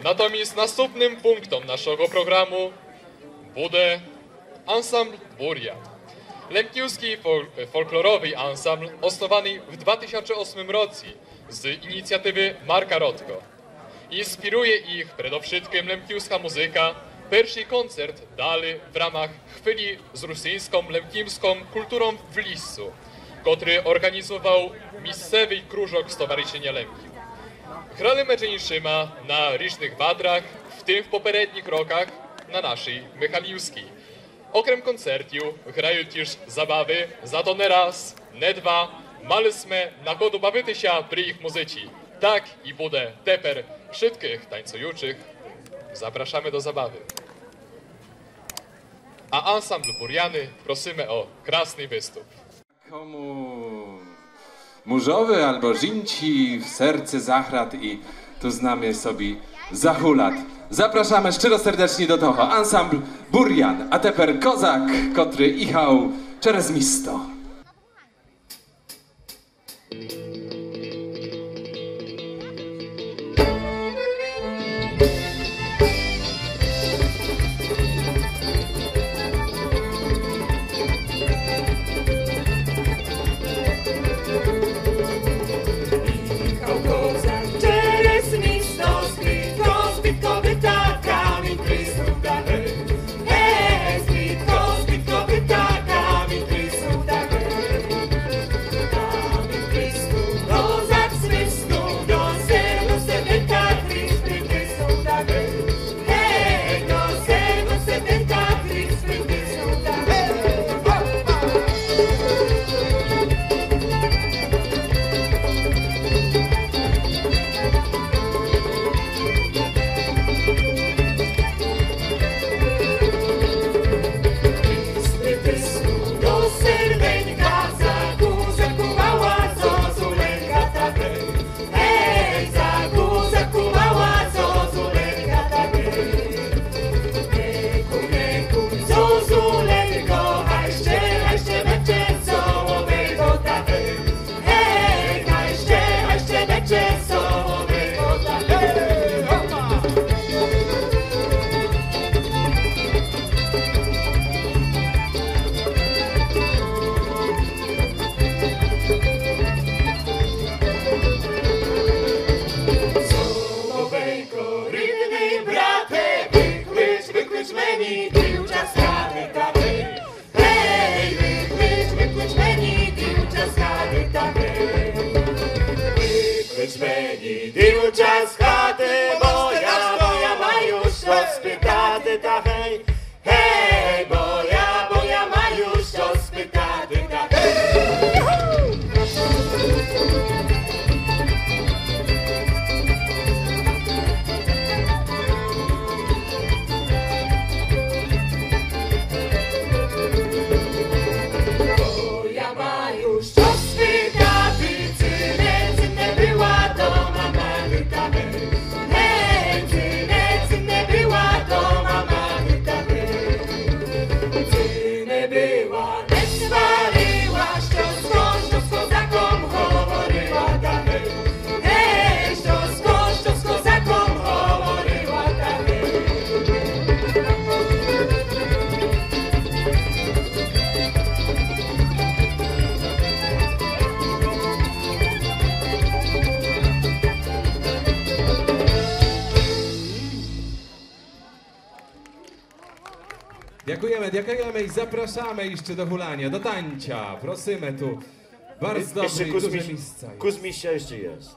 Natomiast następnym punktem naszego programu będzie ansambl Burian. Lębkiewski folklorowy ansambl osnowany w 2008 roku z inicjatywy Marka Rotko. Inspiruje ich przede wszystkim lębkiewska muzyka. Pierwszy koncert dali w ramach chwili z rosyjską lębkiewską kulturą w Liscu, który organizował miejscowy krążok Stowarzyszenia Lębkiw. Grali meczeniszyma na różnych wadrach, w tym w poprzednich rokach na naszej Michaliwskiej. Okrem koncertu grają też zabawy, za to nie raz, nie dwa, maliśmy na kodu bawić się przy ich muzyci. Tak i będzie teper wszystkich tańcujących. Zapraszamy do zabawy. A ansambl Buriany prosimy o krasny występ. Komu murzowy albo żinci w serce zachrad i tu znamy sobie zahulat. Zapraszamy szczero serdecznie do toho. Ansambl Burian, a teper kozak, który ichał przez misto. Dziękujemy i zapraszamy jeszcze do hulania, do tańca. Prosimy tu. Bardzo dobry i duże miejsca. Kuzmiścia jeszcze jest.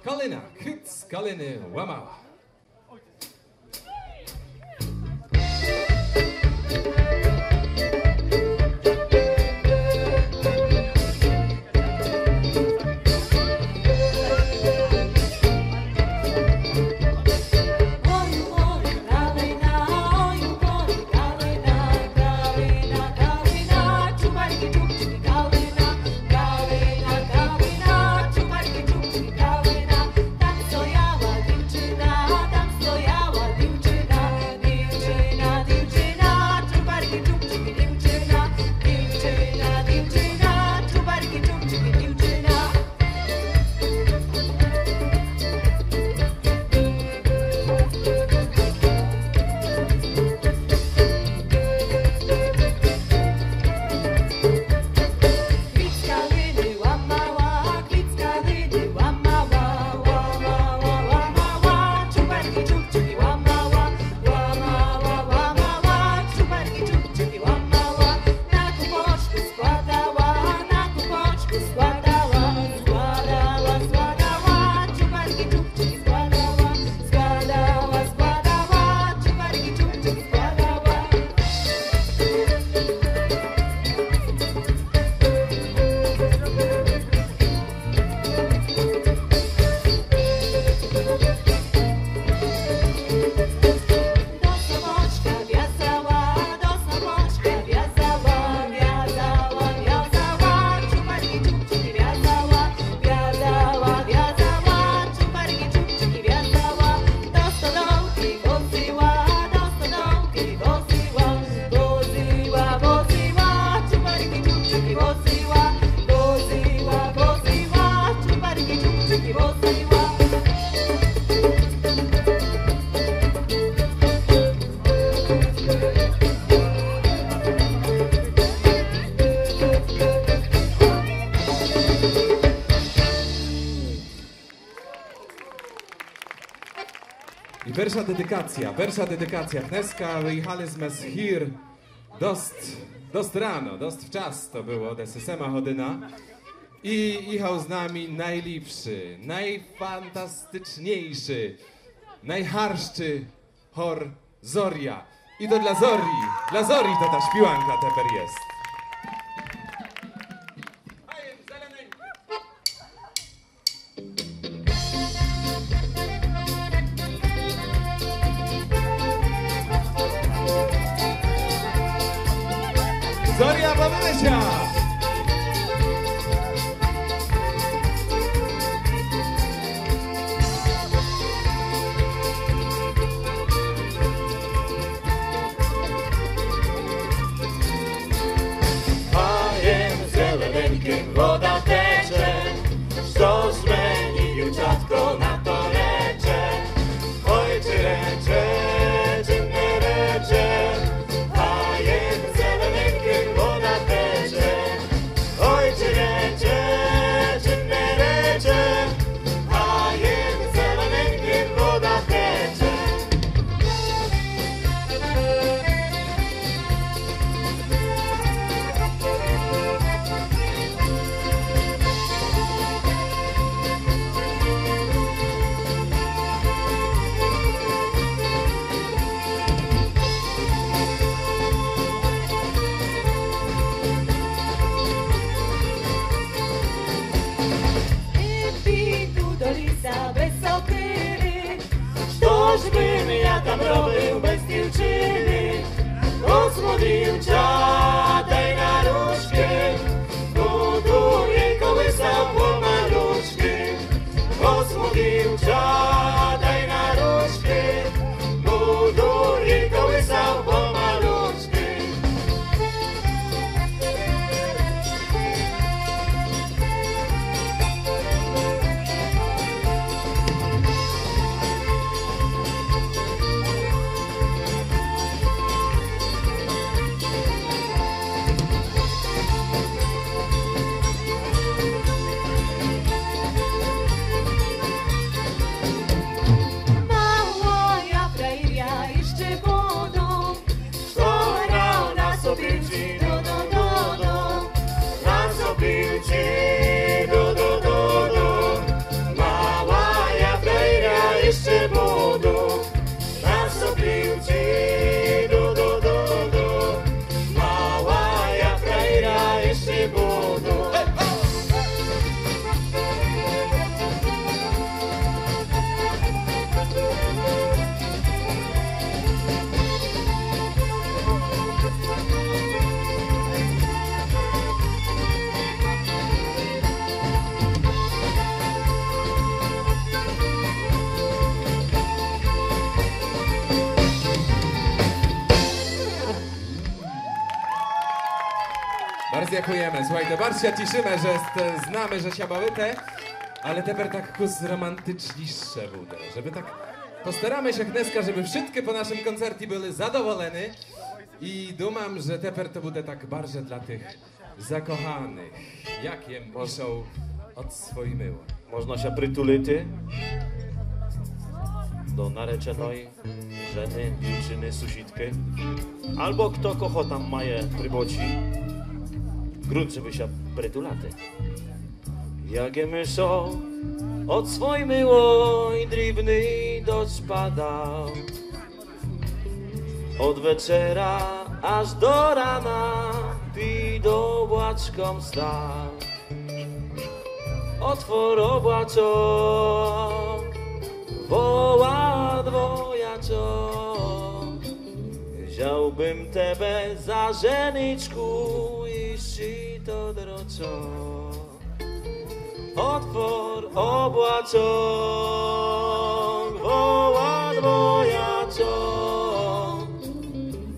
Kalina, hyc, kaliny, łamała. Tak stojała dziewczyna. I pierwsza dedykacja. Dneska wyjechaliśmy z Hir dost rano, dost wczas to było, do Sema Chodyna. I jechał z nami najlepszy, najfantastyczniejszy, najharszczy chor Zoria. I to dla Zori to ta śpiwanka teper jest. Zoria Babesia! Woda tecze, co zmieni dzieciatko na to lecze. Ojcze recze, czynne recze, a jem zeleneńkiem woda tecze. Ojcze recze, czynne recze, a jem zeleneńkiem woda tecze. Bym ja tam robił bez dziewczyny, osmodlił dziadaj na różkę, budu jej kołysał pomaluszki. Osmodlił dziadaj na różkę, budu jej kołysał pomaluszki. Bardzo dziękujemy. Słuchajcie, bardzo się cieszymy, że znamy, że się bawicie, ale teper tak kus romantyczniejsze bude, żeby tak postaramy się dneska, żeby wszystkie po naszym koncercie były zadowolone i dumam, że teper to bude tak bardzo dla tych zakochanych, jakiem piszą od swojej miły. Można się prytulity do nareczonej żeny, dziewczyny, susitki, albo kto kocho tam maje pryboci, grunt, żeby się prytulaty. Jakie myszą od swojej miłoj dribny dość pada, od wieczera aż do rana pido obłaczkom stał. Otwór obłaczok, woła dwojaczok. Wziąłbym tebe za żeniczku i to droczok. Otwór obłaczok, woła dwojaczok.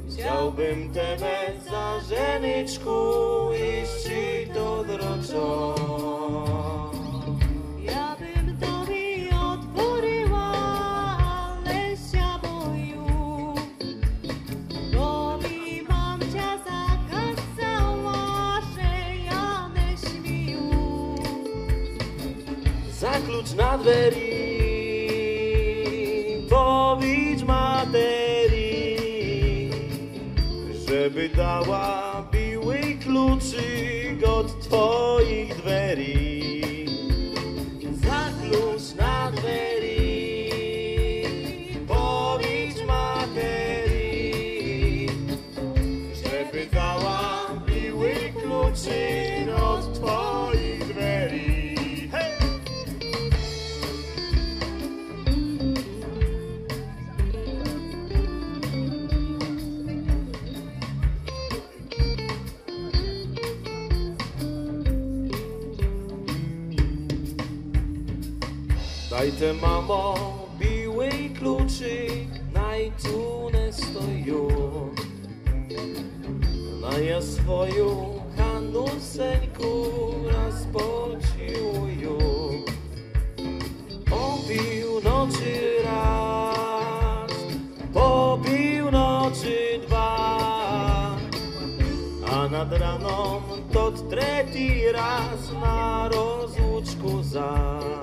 Wziąłbym tebe za żeniczku i to droczok. Za klucz na dweri, powiedz żeby dała biły kluczyk od twoich dwerii. Zaklucz na dwerii, powiedz materii, żeby dała biły kluczyk od twoich dwerii. Hej! Dajte mamo biły kluczyk, najtune stoju. Na ja swoją hanuseńku raz pociłuju. Popił nocy raz, popił nocy dwa, a nad raną to trzeci raz na rozłuczku zas.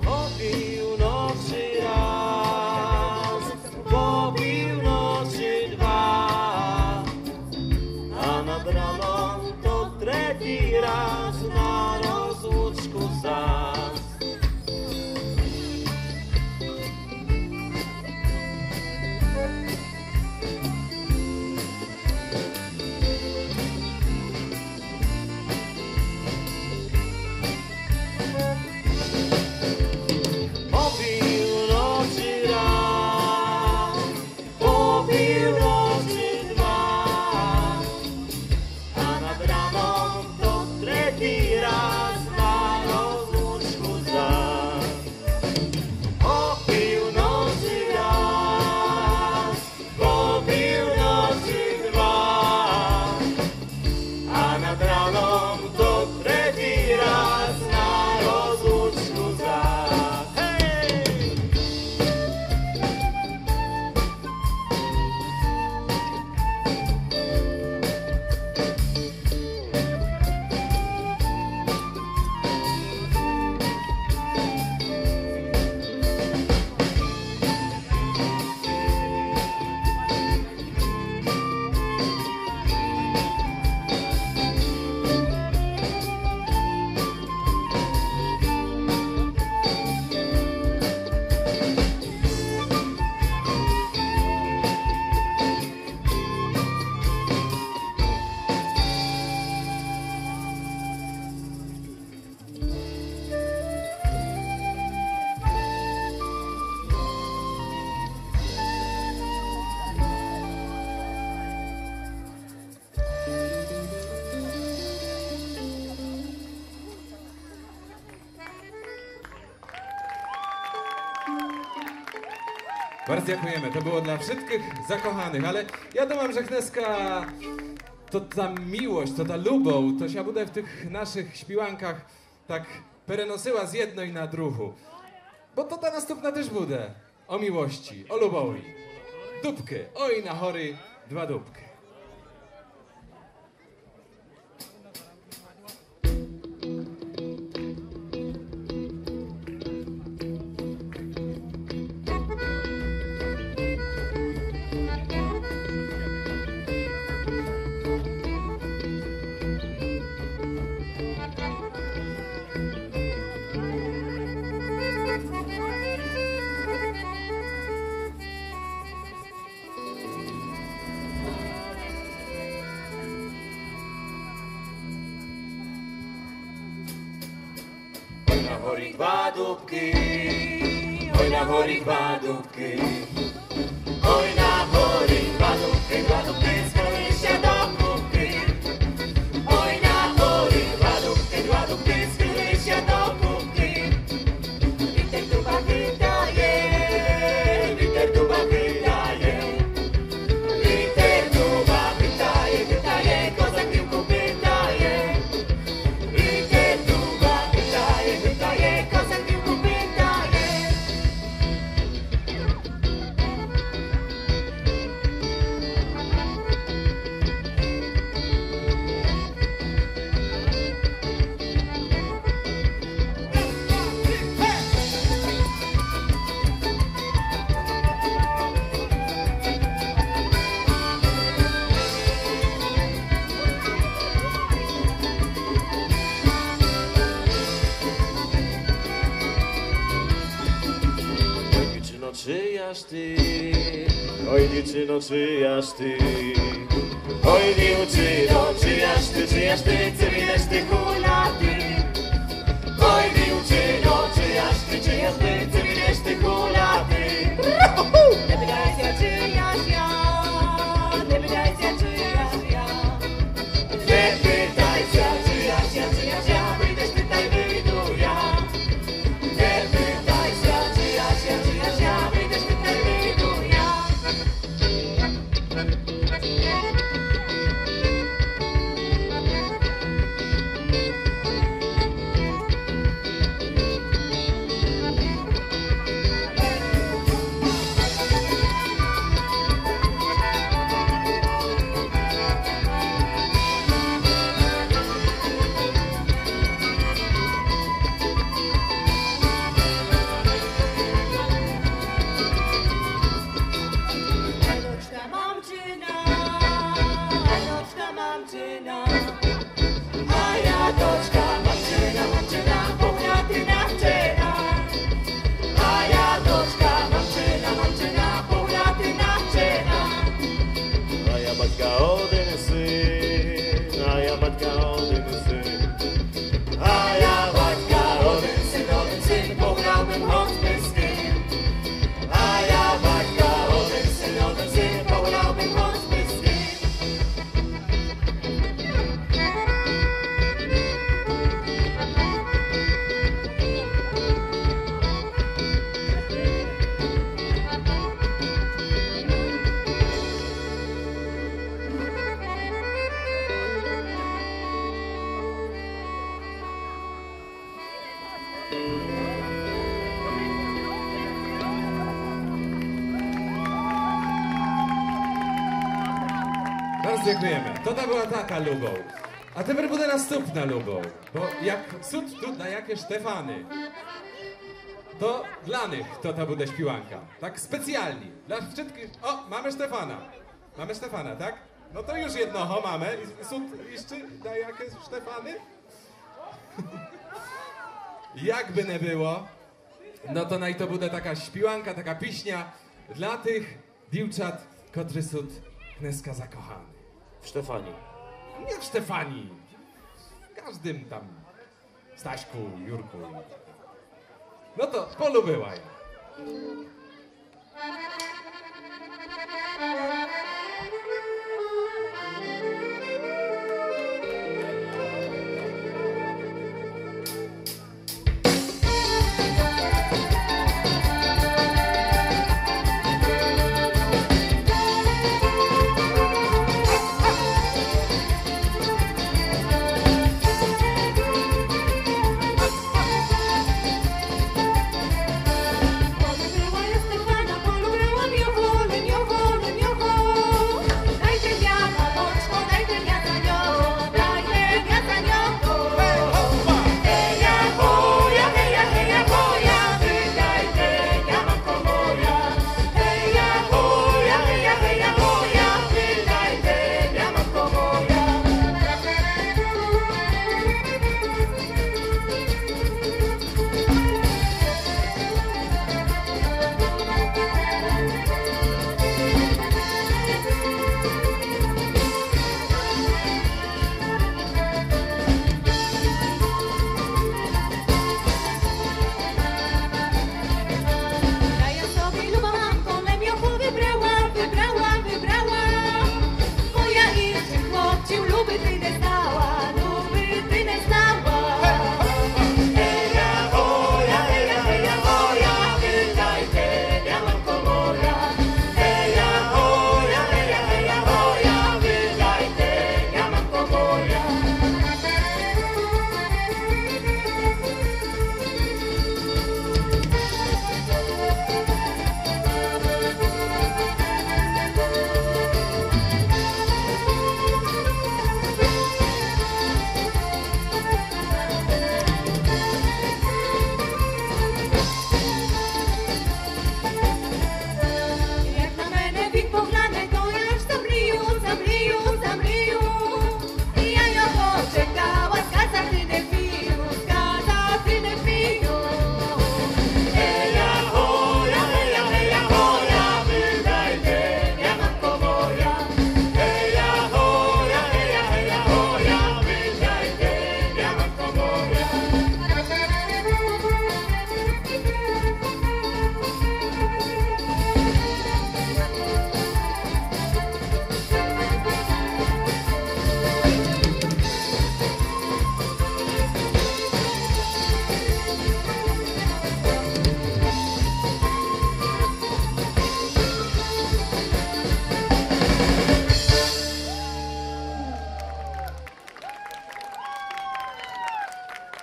Popił nocy raz, popił nocy dwa, a nad raną to trzeci raz na rozłuczku zas. Bardzo dziękujemy, to było dla wszystkich zakochanych, ale ja думam, że Kneska to ta miłość, to ta lubą, to się bude w tych naszych śpiwankach tak переносила z jednej na drugą. Bo to ta następna też bude o miłości, o lubowi. Dupki, oj na chory, dwa dupki. Na hory dwa dupki, oj na hory dwa dupki, oj na hory dwa dupki, skąd się do kupy. Oj na hory dwa dupki, skąd się do kupy. Witer duba wydaje, witer duba wydaje, witer duba wydaje, wydaje, kozak piłku wydaje. Witer duba wydaje, wydaje, kozak piłku wydaje. czyjaż ty? Oj dziewczyno, czyjaż ty? Oj dziewczyno, czyjaż ty, co widać ty kulaty? Oj dziewczyno, czyjaż ty, co widać ty kulaty? Nie pytaj się, czyjaż ja, nie pytaj się, czyjaż ja. Nie pytaj się, czyjaż ja, wyjdziesz tutaj, wyjdu ja. Nie pytaj się, czyjaż ja, wyjdziesz tutaj, wyjdu ja. Doczka mamczyna, A ja doczka mamczyna, pochraty na wczena. A ja doczka mamczyna, pochraty na wczena. A ja matka один syn, a ja matka один syn. A ja matka один syn, pograłbym choćby z kim. A ja matka один syn, pograłbym choćby z kim. Bardzo dziękujemy. To była taka Lubą. A teraz będzie następna Lubą. Bo jak cud tu na jakie Stefany, to dla nich to ta będzie śpiwanka. Tak specjalnie. Dla wszystkich. O, mamy Stefana. Mamy Stefana, tak? No to już jednoho mamy. I cud jeszcze na jakie Stefany? Jakby nie było, no to naj to będzie taka śpiwanka, taka piśnia dla tych dziewczat, którzy są dneska zakochani. W Stefanii. Nie w Stefanii. W każdym tam Staśku, Jurku. No to polubyła ja. Polubyła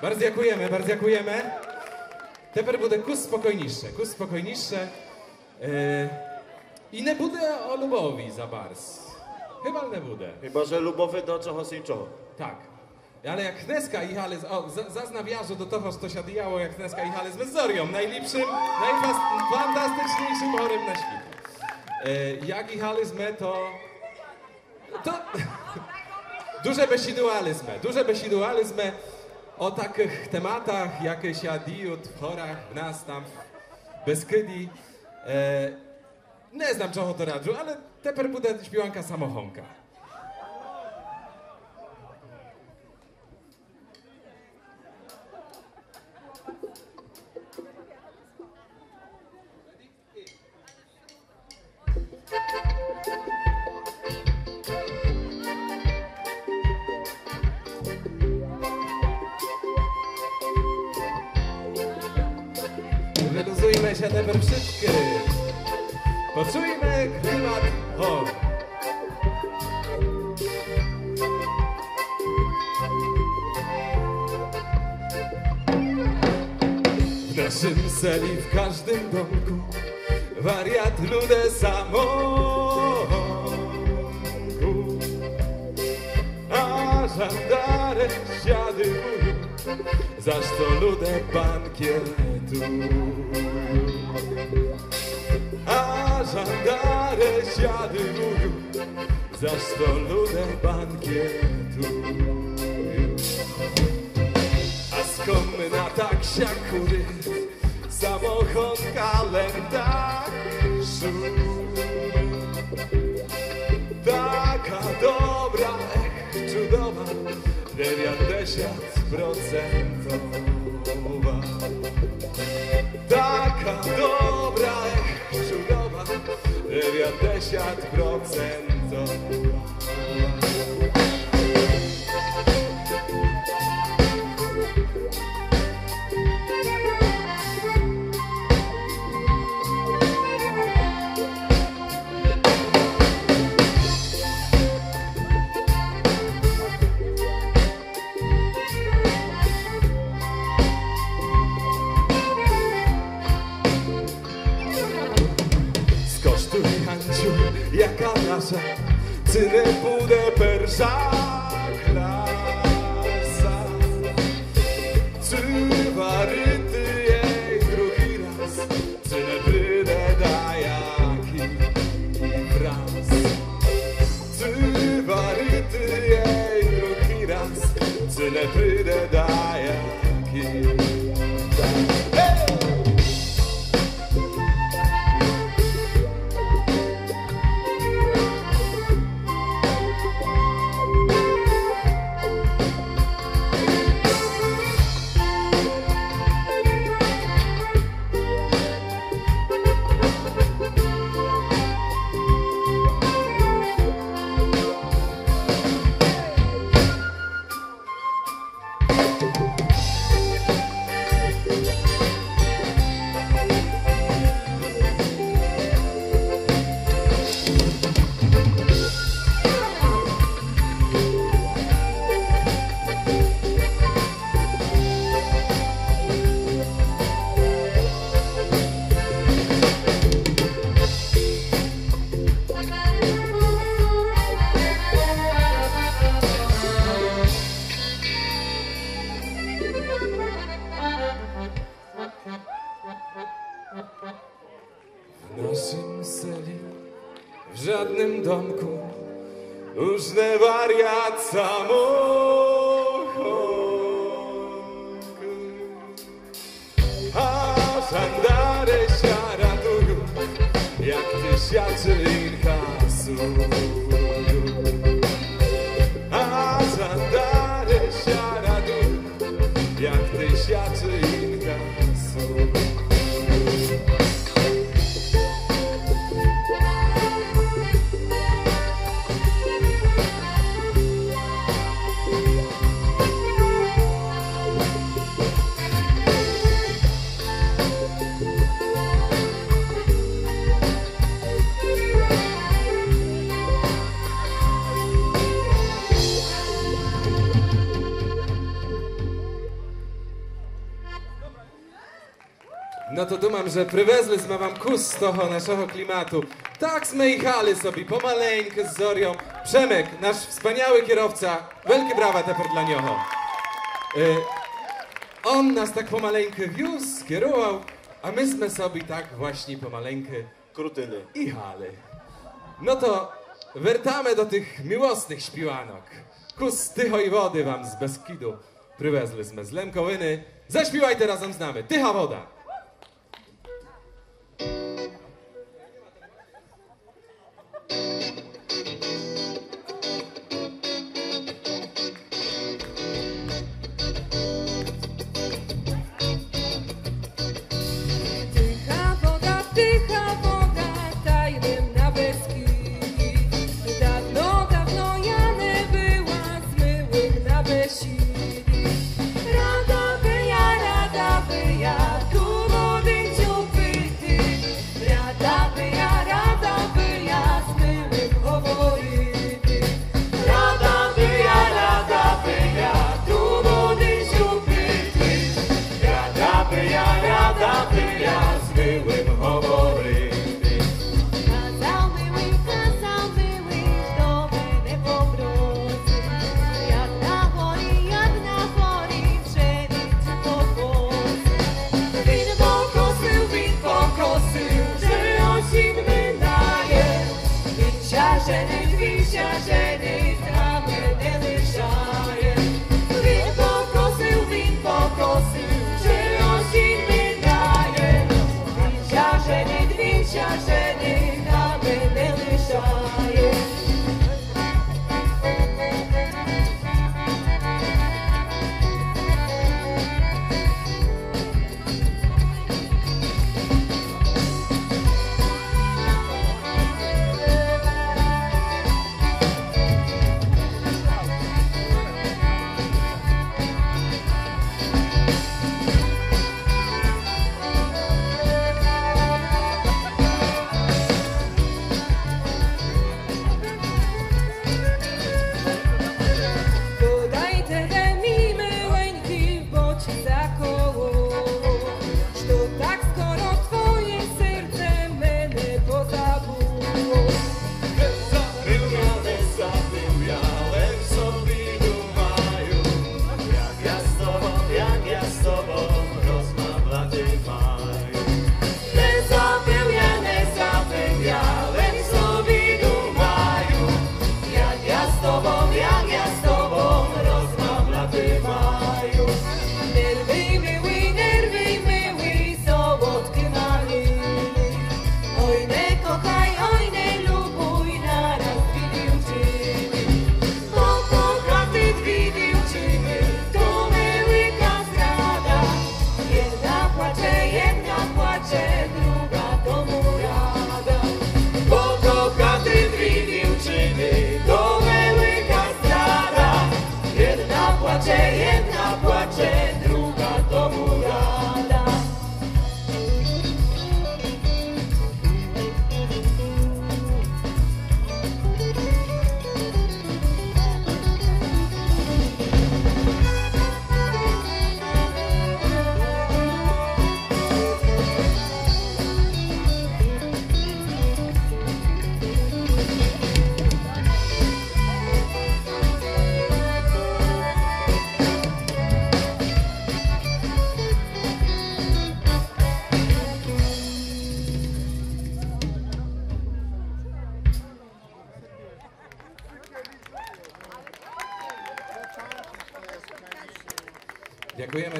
Bardzo dziękujemy, bardzo dziękujemy. Tepер буде kus spokojniejsze. I nie bude o lubowi za bars. Chyba nie bude. Chyba, że lubowy do czochos i czoch. Tak. Ale jak Kneska jechali, zaznawiarzu do toho, co się działo, jak Kneska jechali z Wezorią, najlepszym, najfantastyczniejszym chorym na świecie. Jak jechaliśmy, to duże besidualizmy o takich tematach, jakie się dzieją w chorach, w nas tam, w Beskydii. Nie znam, czego to radzu, ale teper bude śpiewanka samochonka. Wyluzujmy się teper wszystkie. Poczujmy klimat chor. W naszym seli, w każdym domku wariat ludę samochu. A żandare siady wuju, zaś to ludę bankietu. A żandare siady wuju, zaś to ludę bankietu. A skąd na tak siakury samochód kalendarzu. Taka dobra, cudowa, 90%. Taka dobra, cudowa, 90%. Jaka nasza cynę bude persza klasa. Cywaryty jej drugi raz, cynę brydę dajaki i wraz. Cywaryty jej drugi raz, cynę brydę dajaki i wraz. W naszym seli, w żadnym domku, już nie wariat samochód. A żandary się ratują, jak tysiacy inkasują. A żandary się ratują, jak tysiacy inkasują. No to думам, że привезли jsme vám kus z toho naszego klimatu. Tak jsme jechali sobie pomaleńkę z Zorią. Przemek, nasz wspaniały kierowca, wielkie brawa teper dla niego. On nas tak pomaleńkę wiózł, kierował, a myśmy sobie tak właśnie pomaleńkę Krutyny. jechali. No to wracamy do tych miłosnych śpiwanok. Kus tychoj wody wam z Beskidu привезли z Lemkowyny. Zaśpiewajcie razem z nami. Tycha woda. Tycha woda, tajnym na Beskidi. Dawno, dawno ja nie była zmyłym na Besidi. Rada by ja, tu wody ciupyty. Rada by ja, zmyłym hovority. Rada by ja, tu wody ciupyty. Rada by ja, zmyłym hovory. Kazał były, do mnie powroty. Jak na chori, pszenicy pokosy. Win pokosył, że osin wydaje. Win siarzeny, a mnie lyszaje. Win pokosył, że osin wydaje. Win siarzeny, a mnie lyszaje. Podajte mi myłeńki w boci za koło, że tak skoro twoje serce mnie pozabuło. Zapełniałem sobie dumaju. Jak ja z tobą rozmawiać maju. Nie zapełniałem sobie dumaju. Jak ja z tobą rozmawiać maju. Nerwy myły, sołodki maliny. Oj nie kochaj, oj nie lubuj, naraz dwie dziewczyny. Bo kochaty dwie dziewczyny, to myłyka zdrada. Jedna płacze, druga to mu rada. Bo kochaty dwie dziewczyny, to myłyka zdrada. Jedna płacze, druga to mu rada.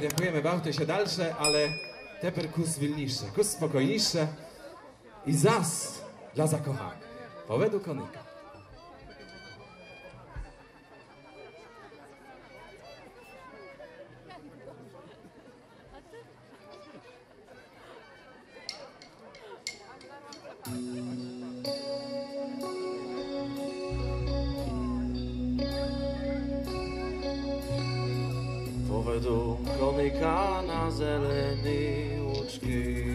Dziękujemy, bawcie się dalsze, ale teper kus wilniejszy, kus spokojniejszy i zas dla zakochanych. Povedu konika. Povedu konika na zelený łuczki.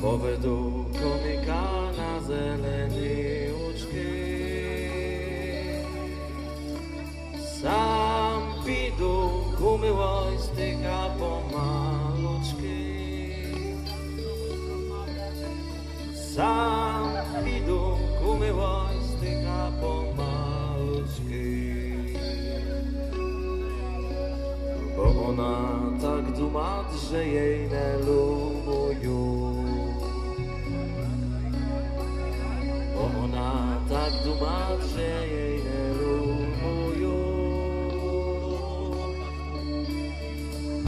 Povedu konika na zelený łuczki. Sam pidu ku umyłoj styka pomaluczki. Sam widok umyłoj styka pomaluczki. Bo ona tak duma, że jej nie lubują. Bo ona tak duma, że jej nie lubują.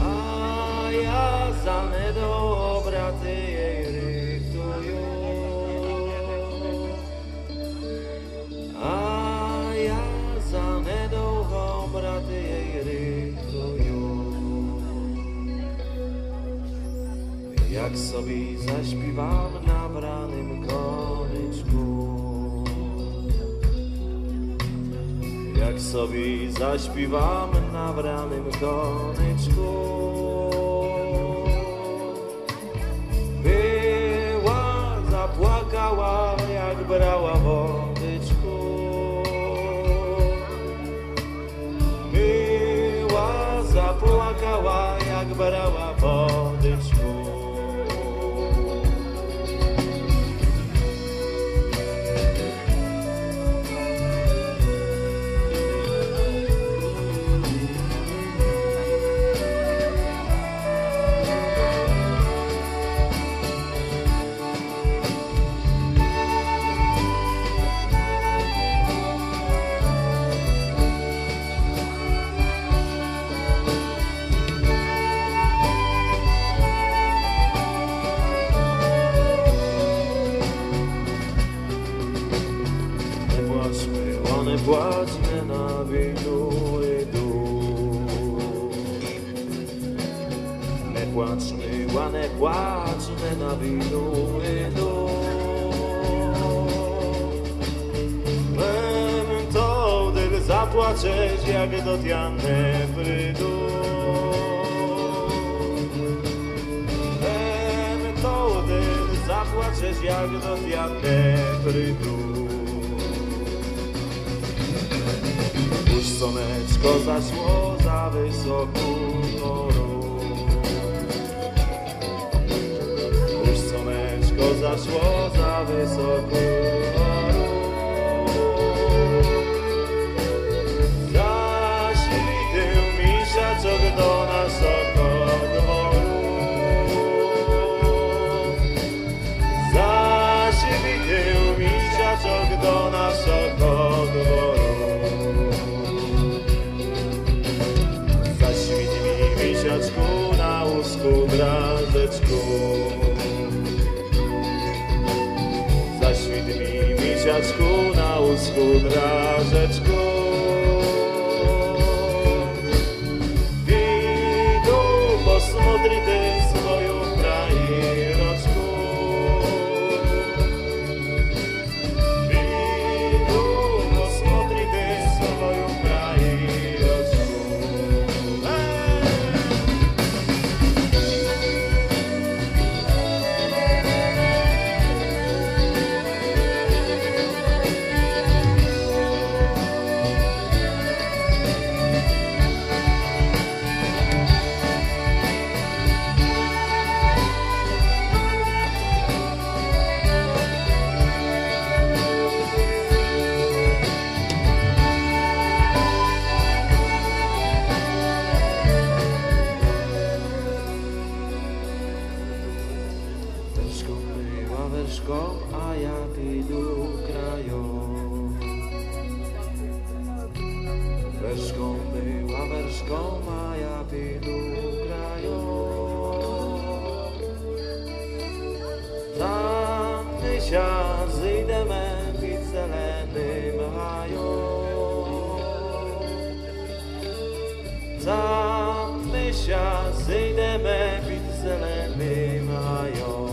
A ja za niedobra ty jej rychtują. A ja za niedobra ty jej rychtują. Jak sobie zaśpiewam na branym konyczku. Jak sobie zaśpiewam na branym konyczku. Była, zapłakała, jak brała wodyczku. Była, zapłakała, jak brała wodyczku. Płaczmy na winu idu. Nie płaczmy na winu idu. Mem to dyl zapłaczeć jak do tianne brydu. Mem to dyl zapłaczeć jak do tianne brydu. Już słoneczko zaszło za wysoką górą. Już słoneczko zaszło za wysoką górą. Zaświtył misiaczok do naszego dworu. Zaświtył misiaczok do naszego dworu. Misiaczku na łóżku drażeczku. Zaświt mi misiaczku na łóżku drażeczku. Widu posmotri ty swoją krajiroczku. Widu posmotri ty swoją krajiroczku. A ja idu krają. Weszką była weszką, a ja idu krają. Tam mysia zydeme pід zelenym hają. Tam mysia zydeme pід zelenym hają.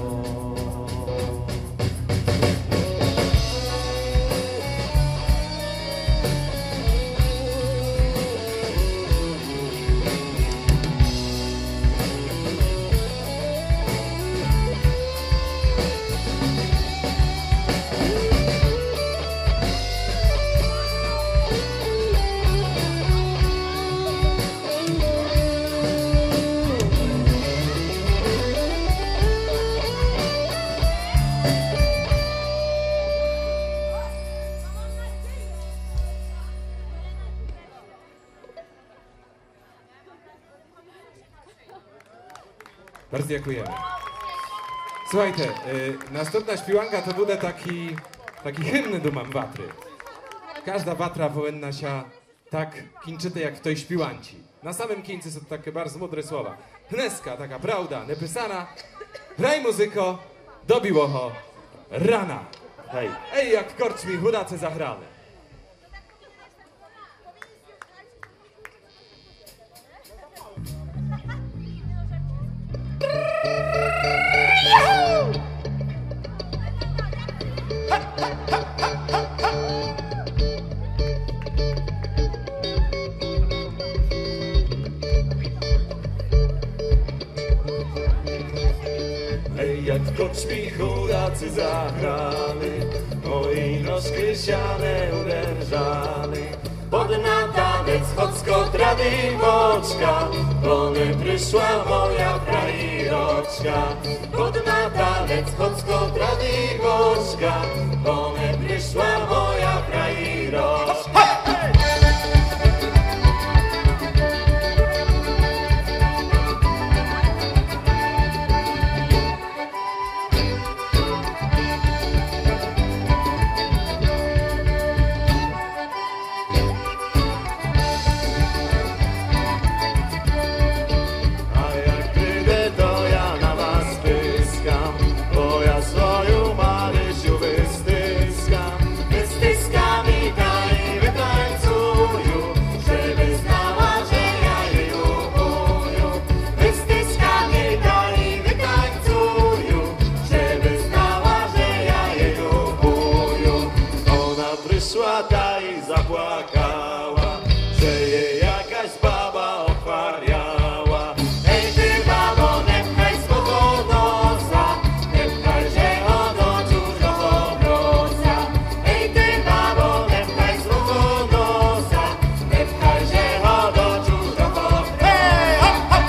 Bardzo dziękujemy. Słuchajcie, następna śpiewanka to bude taki hymn dumam Watry. Każda Watra powinna się tak kinczyty jak w tej śpiwanci. Na samym kińcu są takie bardzo mądre słowa. Dneska taka prawda napisana, graj muzyko, dobiło ho rana. Hej. Ej, jak w korczmi chudacy zagrane. Ej, jak w koczmi chudacy zagrali, moi nóżki siane uderzali. Pod na tanec chodzko trady boczka, bo nie przyszła moja frajroczka. Pod na tanec chodzko trady boczka, bo nie przyszła moja frajroczka. Ta i zapłakała, że jej jakaś baba okwariała. Ej ty babo, nie pchaj swego nosa, nie pchaj się do czужого nosa. Ej ty babo, nie pchaj swego nosa, nie pchaj się do czужого. Ej, hop, hop!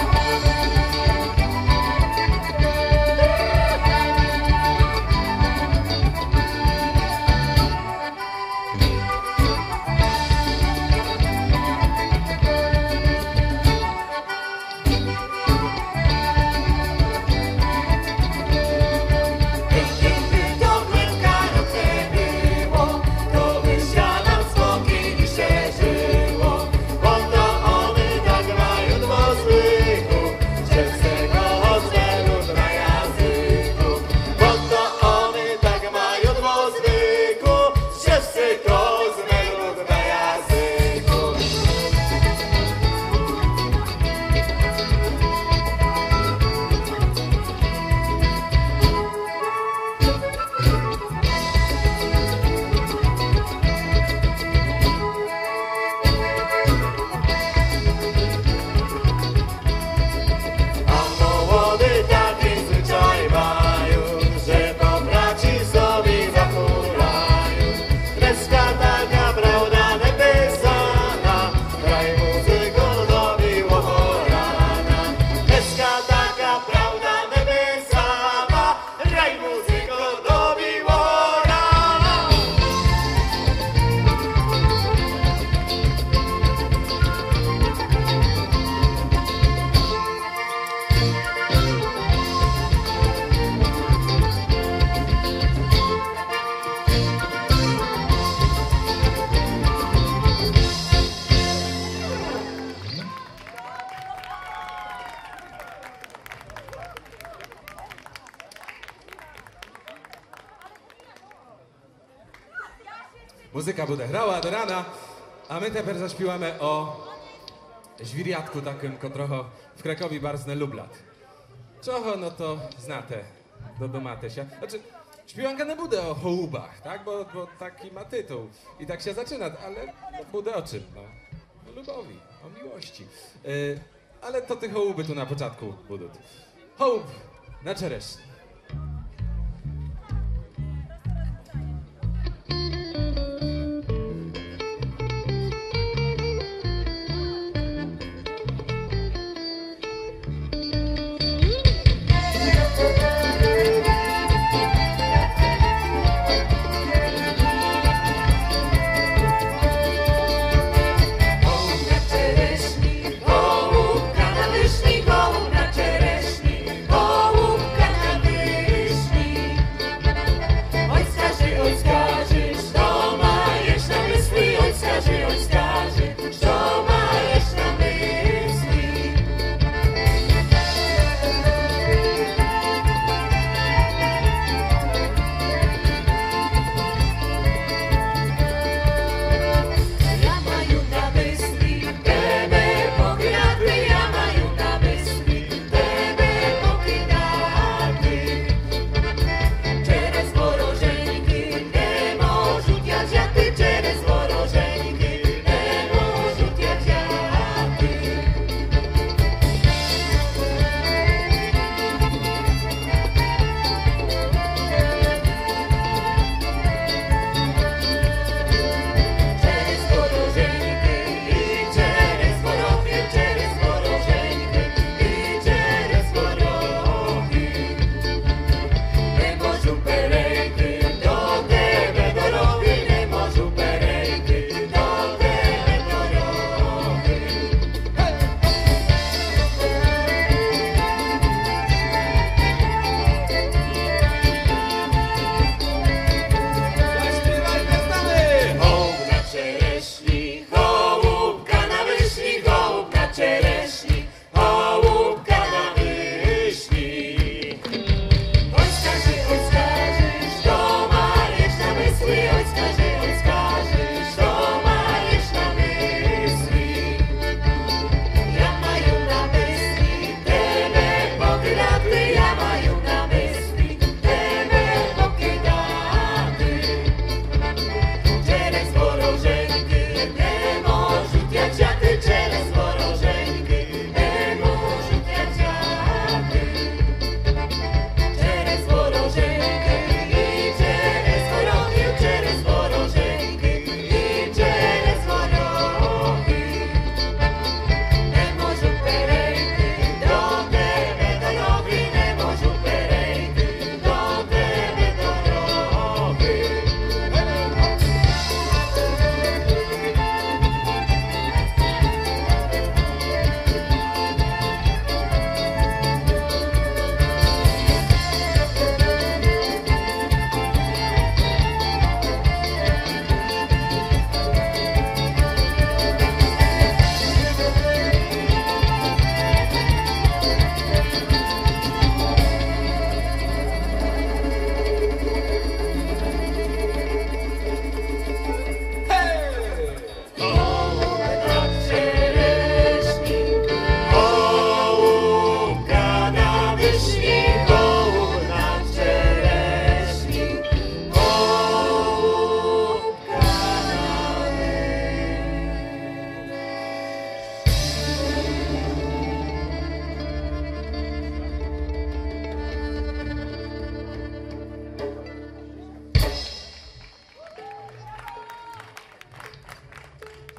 Muzyka bude grała do rana, a my teraz zaśpiewamy o żwiriatku takim, kotrocho w Krakowie bardzo lublat. Czocho, no to znate, domate się. Znaczy, śpiewanka nie bude o hołubach, tak? Bo taki ma tytuł. I tak się zaczyna, ale no, bude o czym? No, o lubowi, o miłości. Ale to te hołuby tu na początku budut. Hołub na czereśni. Hołub na czereśni, hołub na czereśni, hołub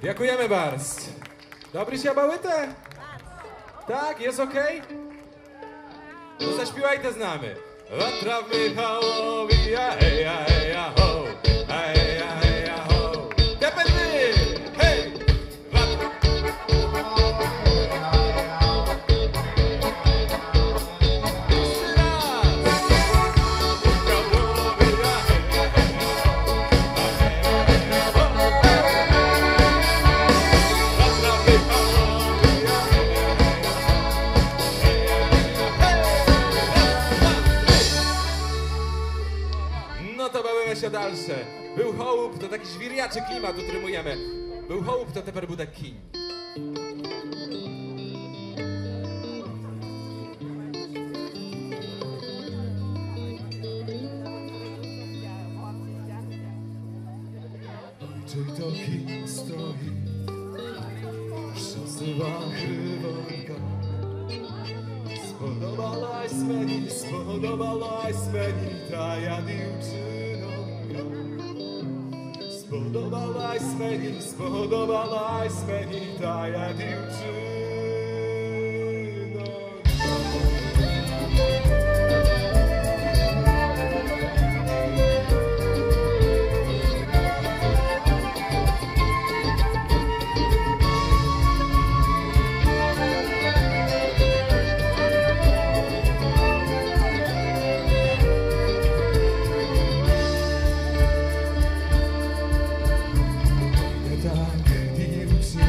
Dziękujemy bardzo. Dobry się bałyte? Tak, jest okej? To zaśpiewajte z nami. Watra w Michałowi, a hej, a hej, a ho, a hej, a hej, a ho. Teper wy, hej! Watra. Jeszcze raz. Michałowi, a hej, a hej, a ho, a hej, a hej, a ho. Watra w Michałowi, a hej, a hej, a ho, hej, a hej, a hej. No to bawimy się dalsze. Był hołub, to taki żwiriaczy klimat utrzymujemy. Był hołub, to teper bude kiń. Ojczej to kiń stoi, szosy chrywanka. Spodobalaś meni ta ja dziewczynonka. Spodobalaś meni ta ja dziewczynonka. Tak, dziewczyna,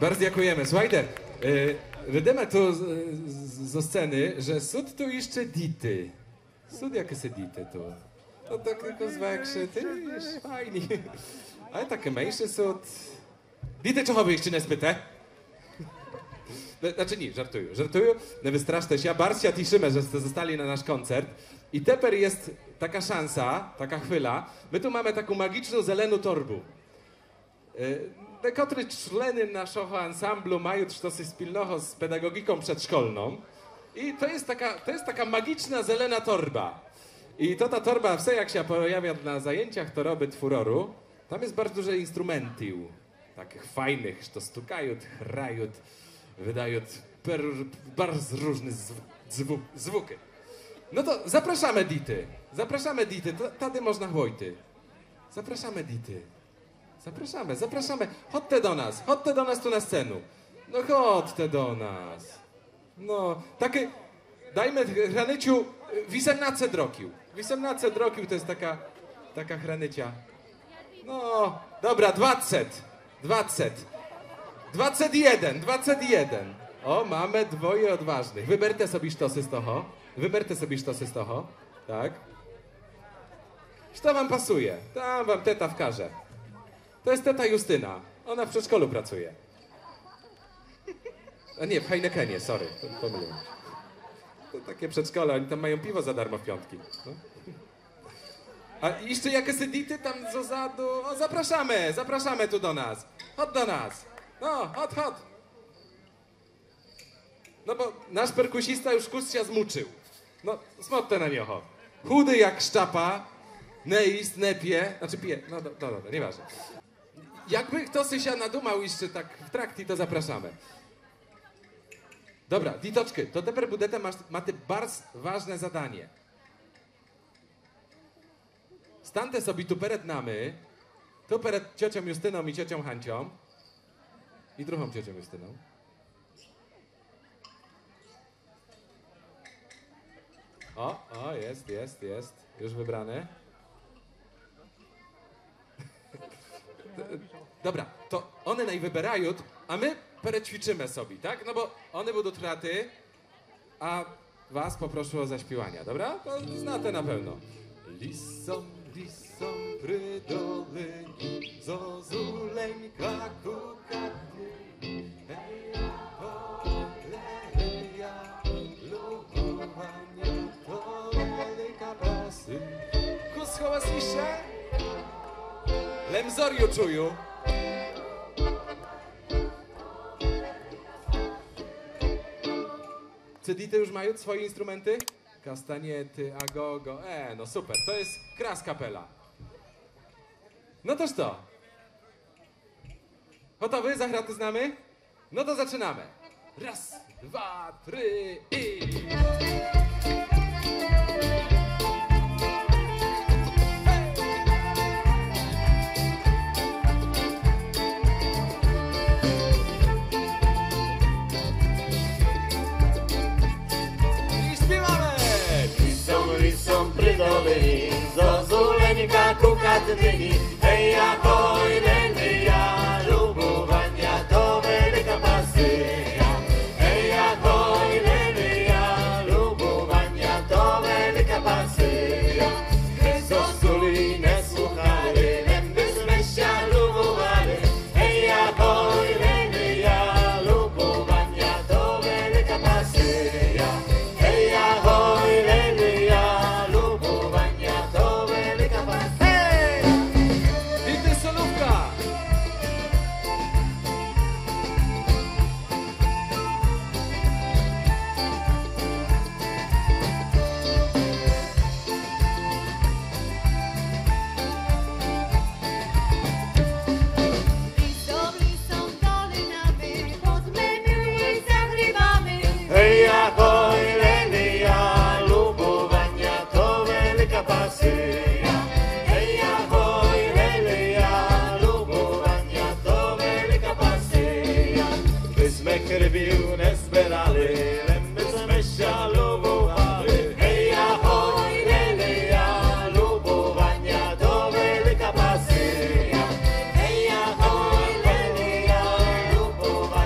Bardzo dziękujemy. Słuchajcie, wiemy tu ze sceny, że sud tu jeszcze dity. Sud jakie se dity tu. To tak tylko zwykły, ty jest fajnie. Ale takie mniejszy sud. Dity czochowy jeszcze nie spytę. Znaczy nie, żartuję. Nie wystraszcie się. Bardzo się cieszymy, że ste zostali na nasz koncert. I teper jest taka szansa, taka chwila. My tu mamy taką magiczną zeleną torbu. Niektóre człeny naszego ansamblu mają coś wspólnego z pedagogiką przedszkolną. I to jest taka magiczna zelena torba. I to ta torba, wse jak się pojawia na zajęciach, to robi furoru. Tam jest bardzo dużo instrumentów. Takich fajnych, to stukają, hrają, wydają bardzo różne zwuki. No to zapraszamy dity. Tady można chłojty. Zapraszamy dity. Zapraszamy. Chodźcie do nas tu na scenę. No chodźcie do nas. No, takie, dajmy hranyciu 18 drokił. 18 drokił to jest taka hranycia. No, dobra, 21. O, mamy dwoje odważnych. Wyberte sobie sztosy z toho. Tak. Co wam pasuje? Tam wam teta wkaże. To jest teta Justyna. Ona w przedszkolu pracuje. A nie, w Heinekenie, sorry. Pomyliłem. To takie przedszkole, oni tam mają piwo za darmo w piątki. No. A jeszcze jakieś edity tam z ozadu? O, zapraszamy tu do nas. Chodź do nas. No, chodź. No bo nasz perkusista już kurs się zmuczył. No, smutne na niego. Chudy jak szczapa, nie pije, znaczy pije, no dobra, nieważne. Jakby ktoś się nadumał jeszcze tak w trakcie, to zapraszamy. Dobra, ditoczky, to teper budete macie bardzo ważne zadanie. Stante sobie tu przed nami, tu przed ciocią Justyną i ciocią Hancią i drugą ciocią Justyną. O, jest. Już wybrany. Dobra, to one najwybierają, a my ćwiczymy sobie, tak? No bo one będą traty, a was poproszę o zaśpiewania, dobra? To znacie na pewno. Lisom prydoleni, zozuleńka kukatny, heja, lubowania, to wielka pasy. Kusko słyszę? Lemzoriu czuju. Cedity już mają swoje instrumenty? Kastaniety, agogo. No super, to jest kras kapela. No toż to. Gotowy? Zachraty znamy? No to zaczynamy. Raz, dwa, trzy i... Lisom prydoleni, zozuleńka kukatnyni, heja hoj, lelia, lubowania to wielka pasja. Heja hoj, lelia, lubowania to wielka pasja. Zozuli nie słuchali, lęby z męścia lubowali. Heja hoj, lelia, lubowania to wielka pasja. Heja hoj, lelia, lubowania to wielka pasja. Dity solówka! Lisom dolinami, podmymy i zagrywamy. Heja hoj, lelia, lubowania to wielka pasja. Heja hoj, lelia, lubowania to wielka pasja. Byśmy krwiu nie zbierali, lęby z męścia lubowali. Heja hoj, lelia, lubowania to wielka pasja. Heja hoj, lelia, lubowania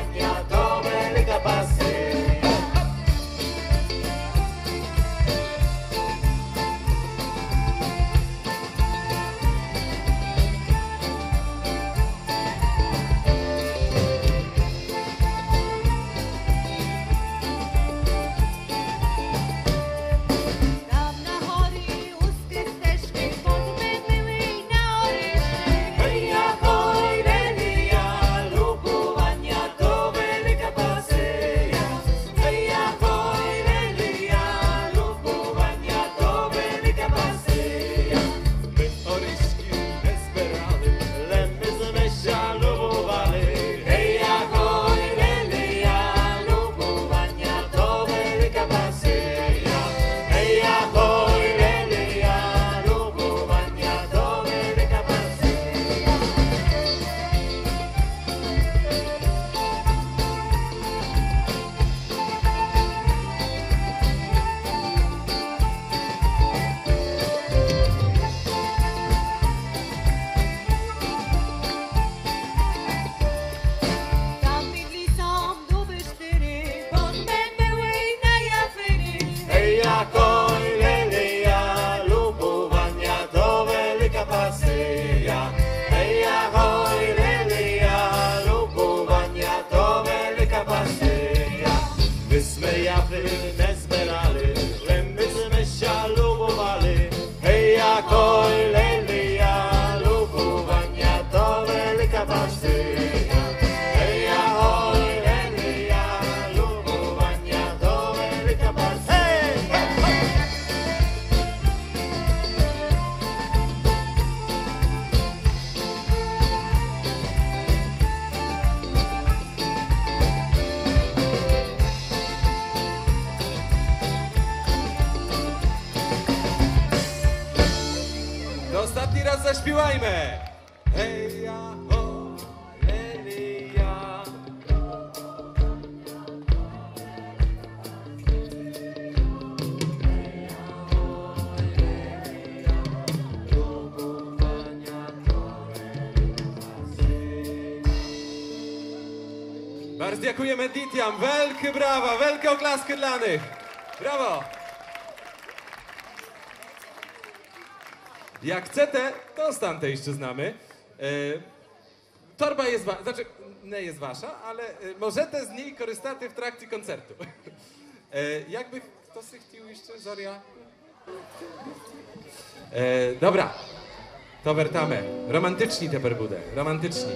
zaśpiewajmy! Hej, ja, ho, hej, ja. Bardzo dziękujemy Ditiam, wielkie brawa, wielkie oklaski dla nich. Brawo! Jak chcete, to stamte jeszcze znamy. Torba jest wasza, znaczy nie jest wasza, ale możecie z niej korzystać w trakcie koncertu. Jakby ktoś chciał jeszcze, Zoria? Dobra, to wertamy. Romantyczni te perbudę, romantyczni.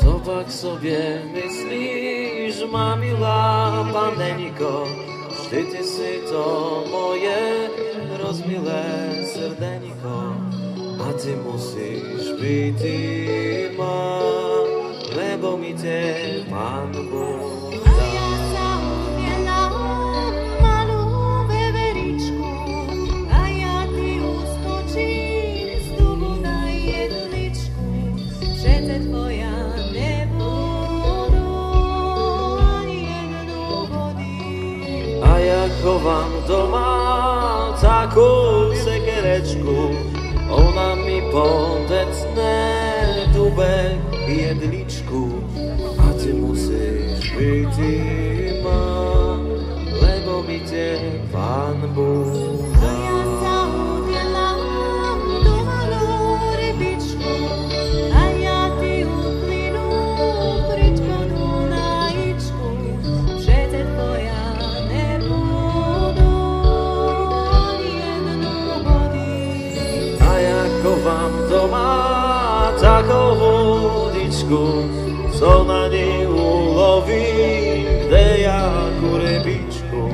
Zobacz sobie, myślisz, ma miła paneniko, ty si to moje rozmile serdeniko, a ty musisz być ma, lebo mi cię Pan Bóg da. Chowam doma taką cegiereczku, ona mi podecne dubek jedliczku, a ty musisz być ma, lebo mi cię Pan Bóg da. Chowam doma taką wodiczku, co na niej ulowi, gdy jak u rybiczku,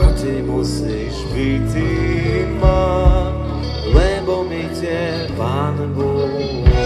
a ty musisz być ma, lebo mi cię Pan Bóg da.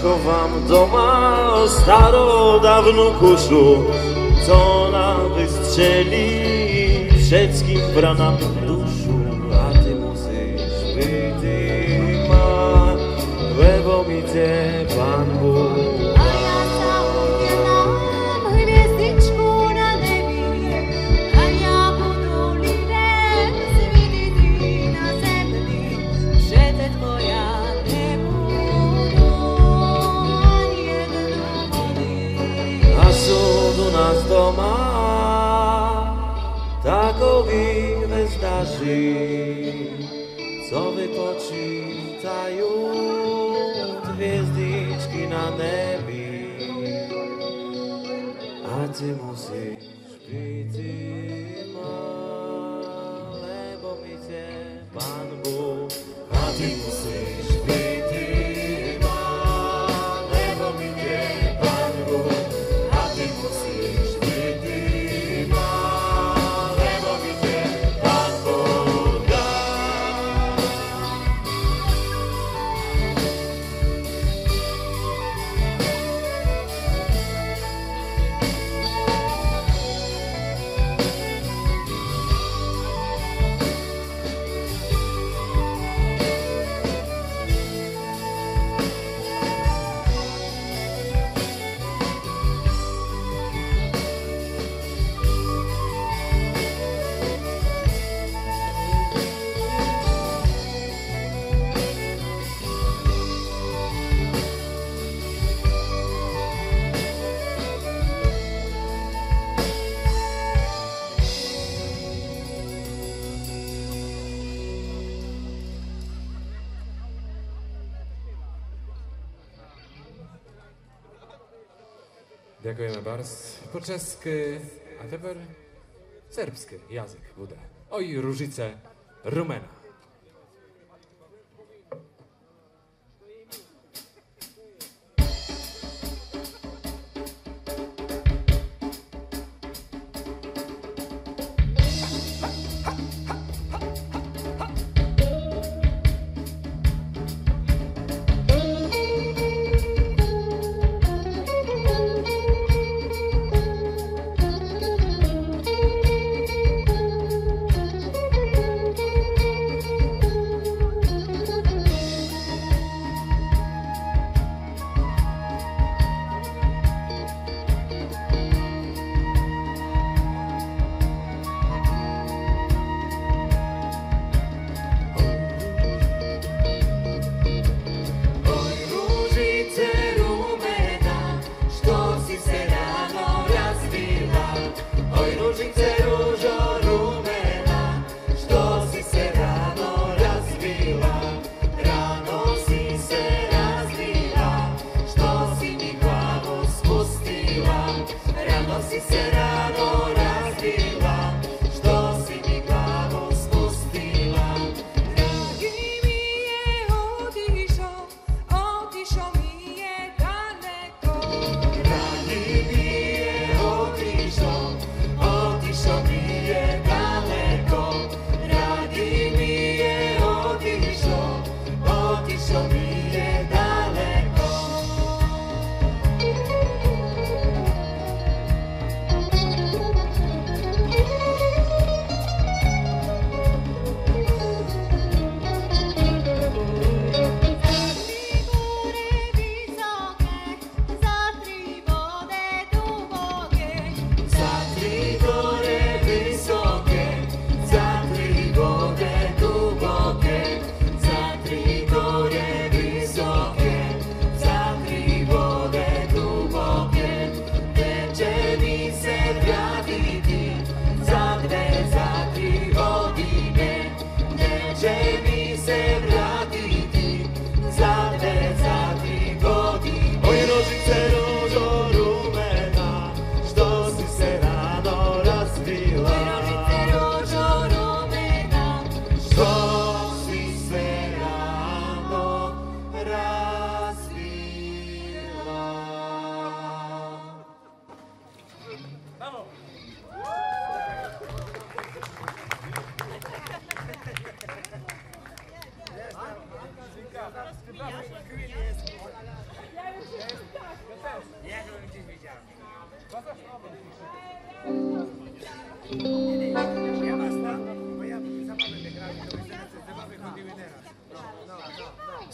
Chowam doma starodawną kuszu, co ona wystrzeli wszystkim branam duszu, a ty musisz być ma, lebo mi cię Pan Bóg da. Doma takowi wyzdarzy, co wypoczytają gwiazdiczki na niebie, a ty musisz być ma, lebo mi cię Pan Bóg, a ty musisz być ma, lebo mi cię Pan Bóg, a ty musisz być ma. Dziękujemy bardzo. Po czesku, a teraz serbski język będzie. Oj, różnice rumena.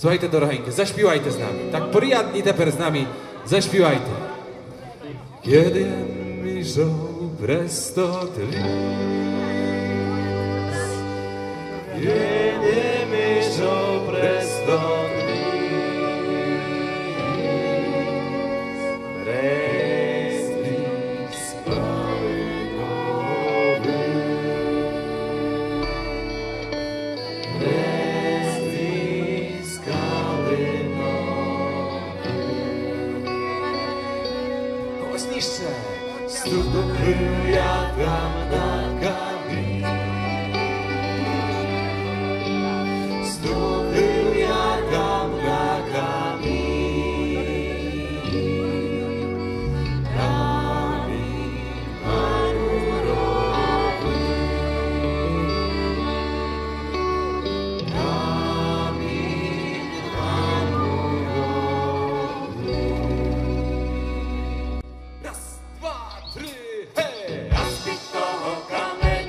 Słuchajte, doroheńki, zaśpiewajcie z nami. Tak porjadni teper z nami, zaśpiewajcie. Kiedy mi żoł presto tlis, kiedy mi żoł presto Kamen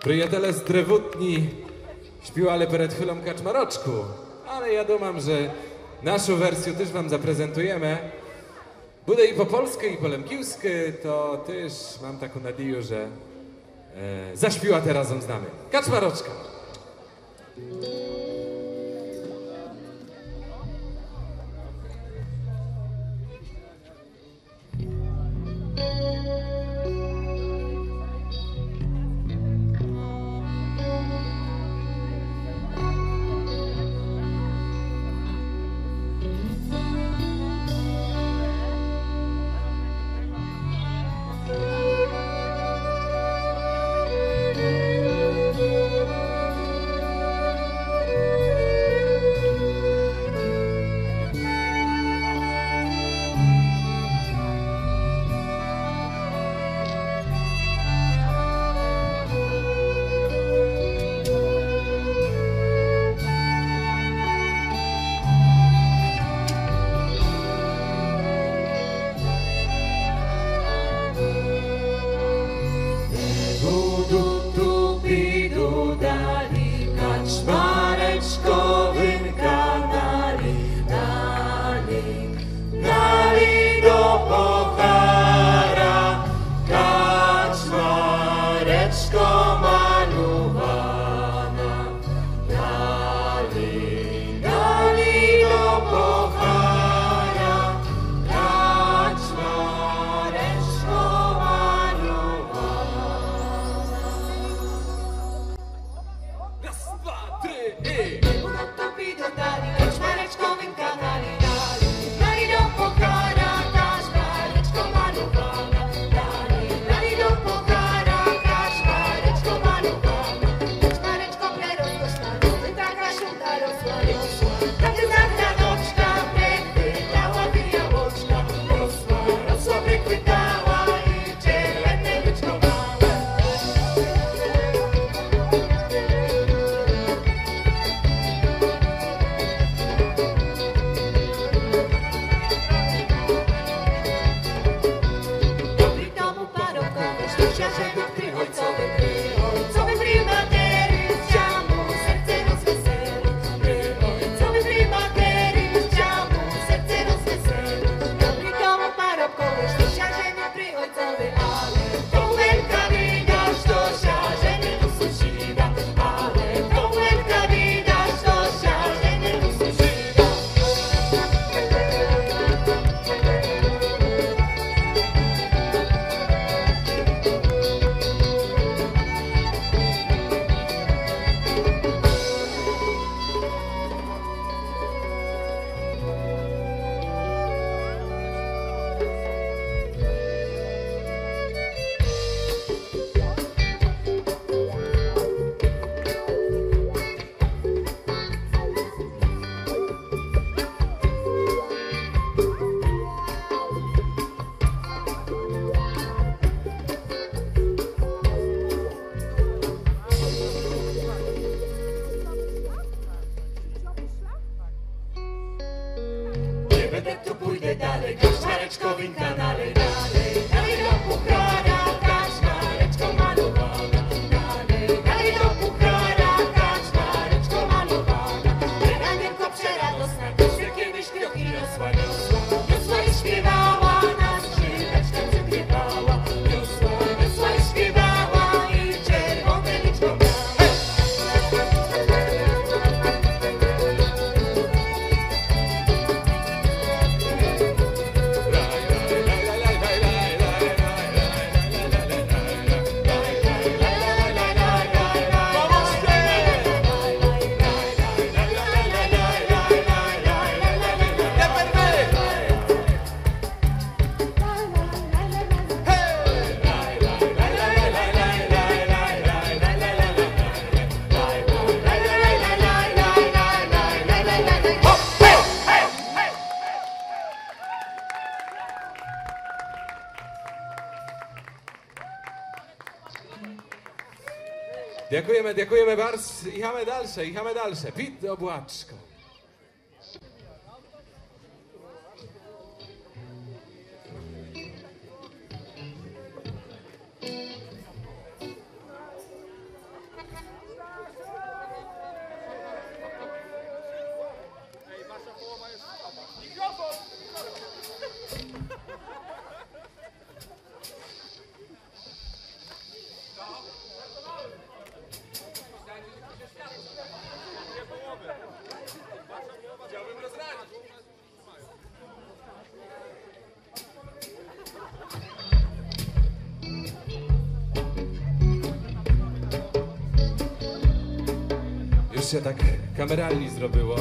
Przyjaciele z Drewutni śpiewali przed chwilą kaczmaroczku, ale ja dumam, że naszą wersję też wam zaprezentujemy. Bude i po polsku, i po lemkiwsku, to też mam taką nadzieję, że zaśpiewate razem z nami. Kaczmaroczka. Dziękujemy bardzo. Ichamy dalsze. Pit do Błaczko. się tak kameralnie zrobiło.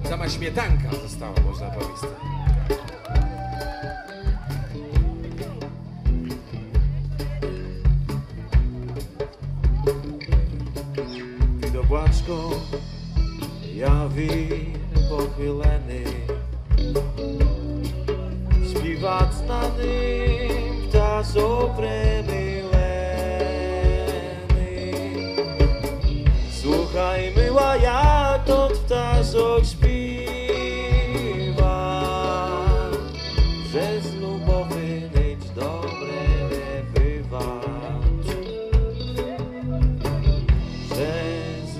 Sama śmietanka została, można powiedzieć. Під облачком я вір похилений, співать на ним пташок примилений. Słuchaj myła, jak tot ptaszok śpiewa, że z lubowy nic dobre nie bywa. Że z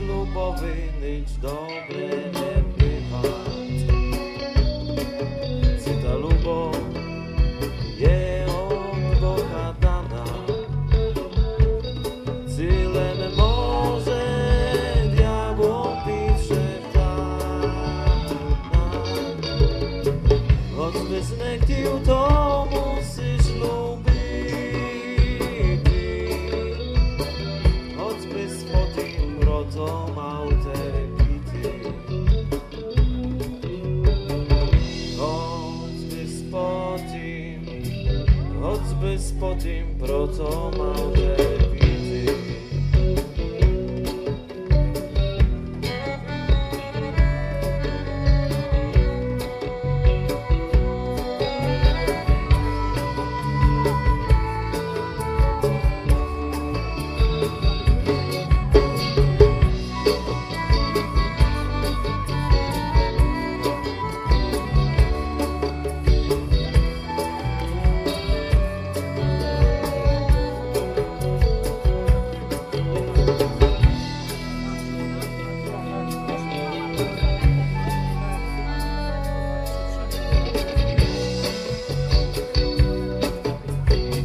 lubowy nic dobre nie bywa. Cyta lubow je od Boga dana, cylem może diabłom pisze dana. Choćby znechtił, to musisz lubić. Choćby spotím proto mal terpity. Choćby spotím proto mal terpity.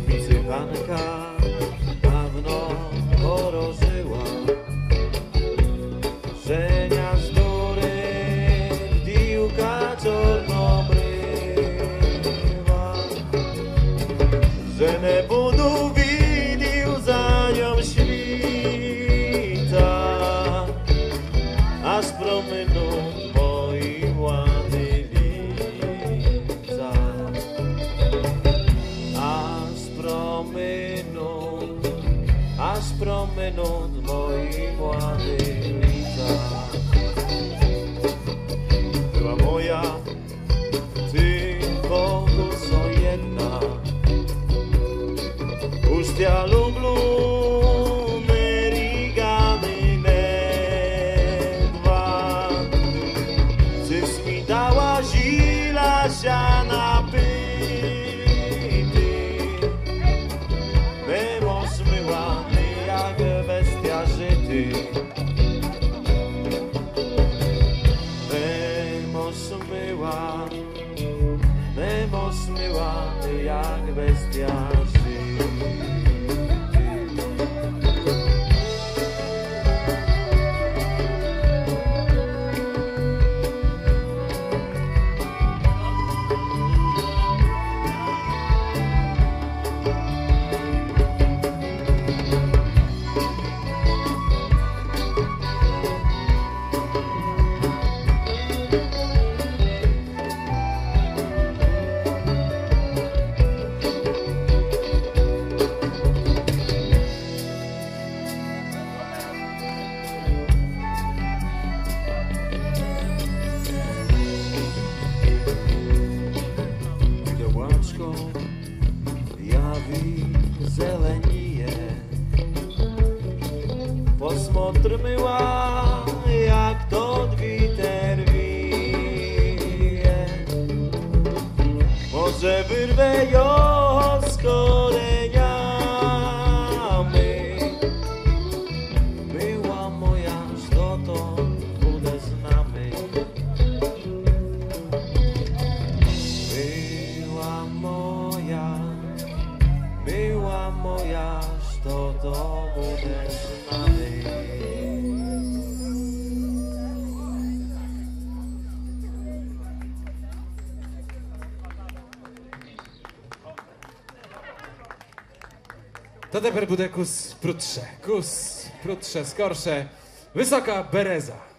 Wysypanka dawno chorożyła, żenia zdury diłka czarnobrywa, że nie budu widził za nią świta, aż promyną moi łady lica. Aż promyną moi młody lica. Była moja tylko so jedna, ustia lublu merigany nedwa. Cyś mi dała zila siana pyty, mimo zmyła jak bestia żyty. Mimo zmyła jak bestia żyty. Zelenije, posmotr myła, jak to witer wije. Może wyrwę ją z koreniami. Była moja, że to bude znamy. Była moja, że to bude znamy. To teper bude kus prudsze, skorsze, wysoka bereza.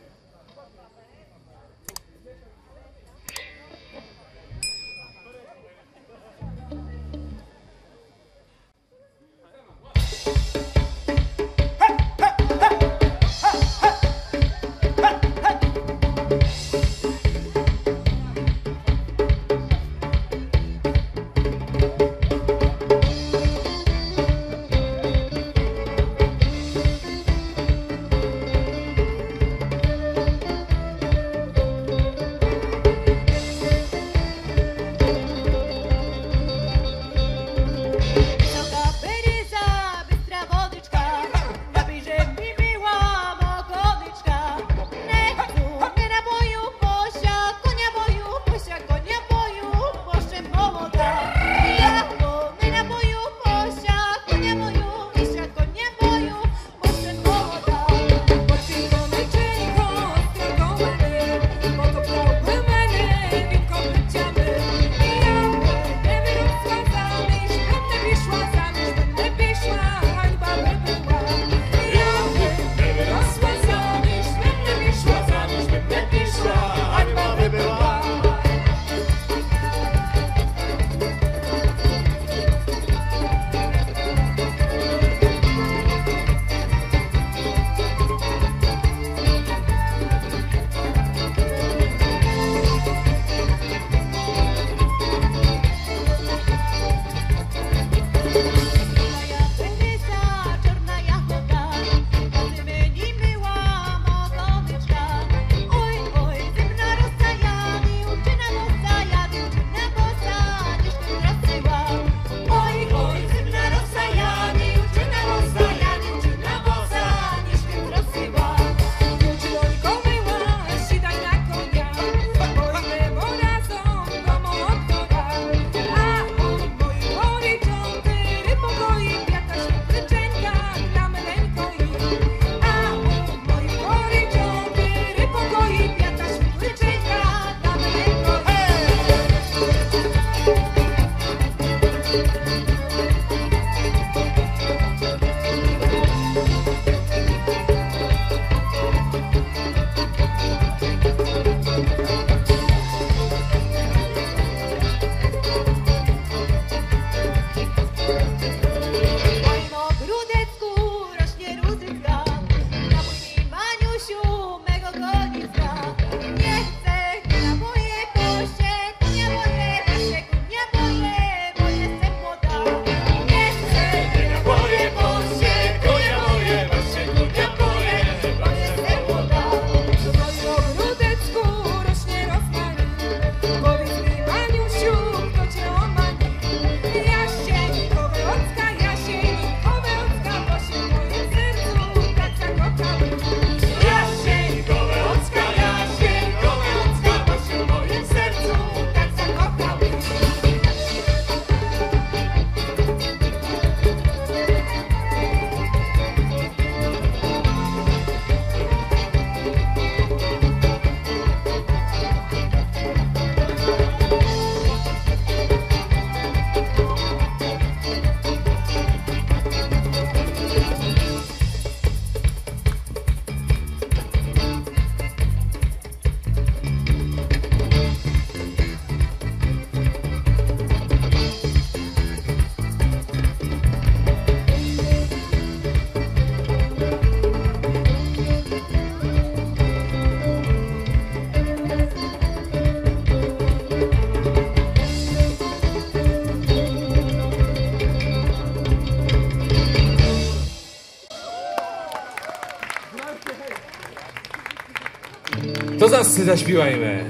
To zasy zaśpiewajmy.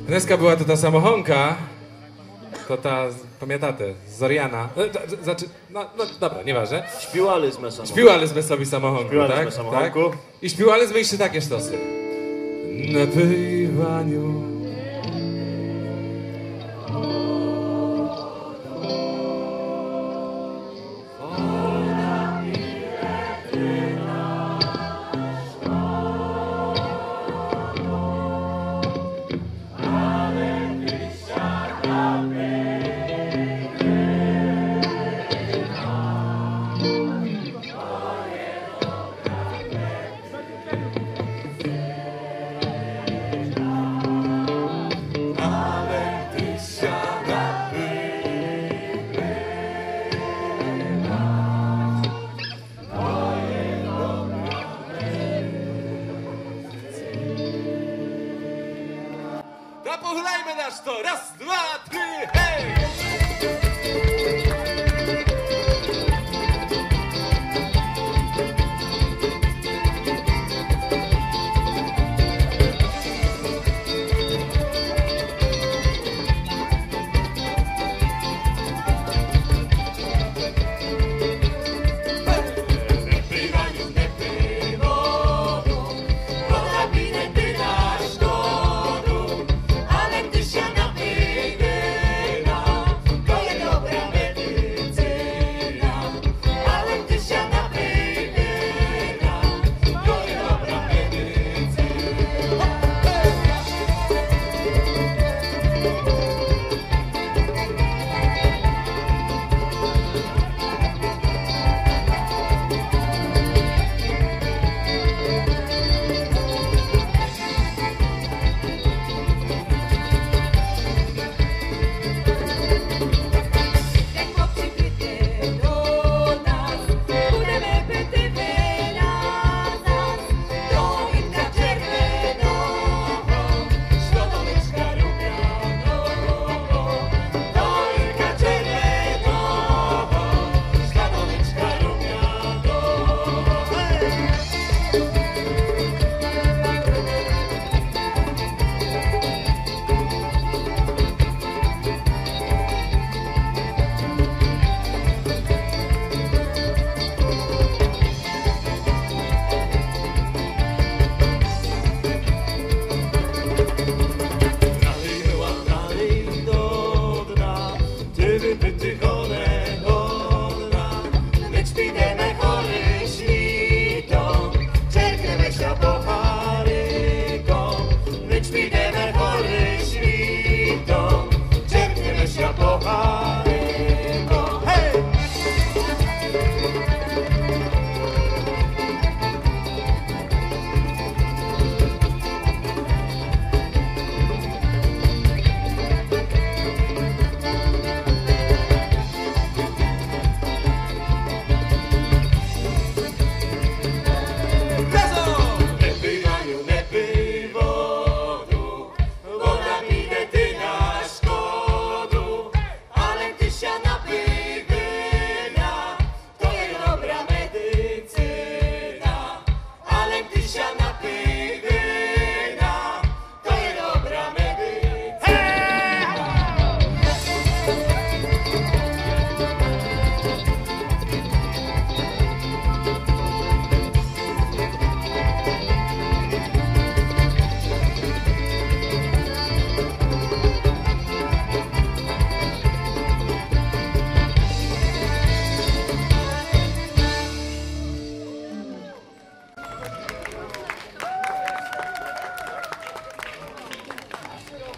Dneska była to ta samochonka, to ta, pamiętacie, Zoriana. Znaczy, no dobra, nieważne. Śpiewali sme samochonku. Śpiewali sme sobie samochonku, Śpiewali tak? sme samochonku. Tak? I śpiewali sme jeszcze takie sztosy. Na pywaniu. znasz to, raz, dwa, trzy, hej!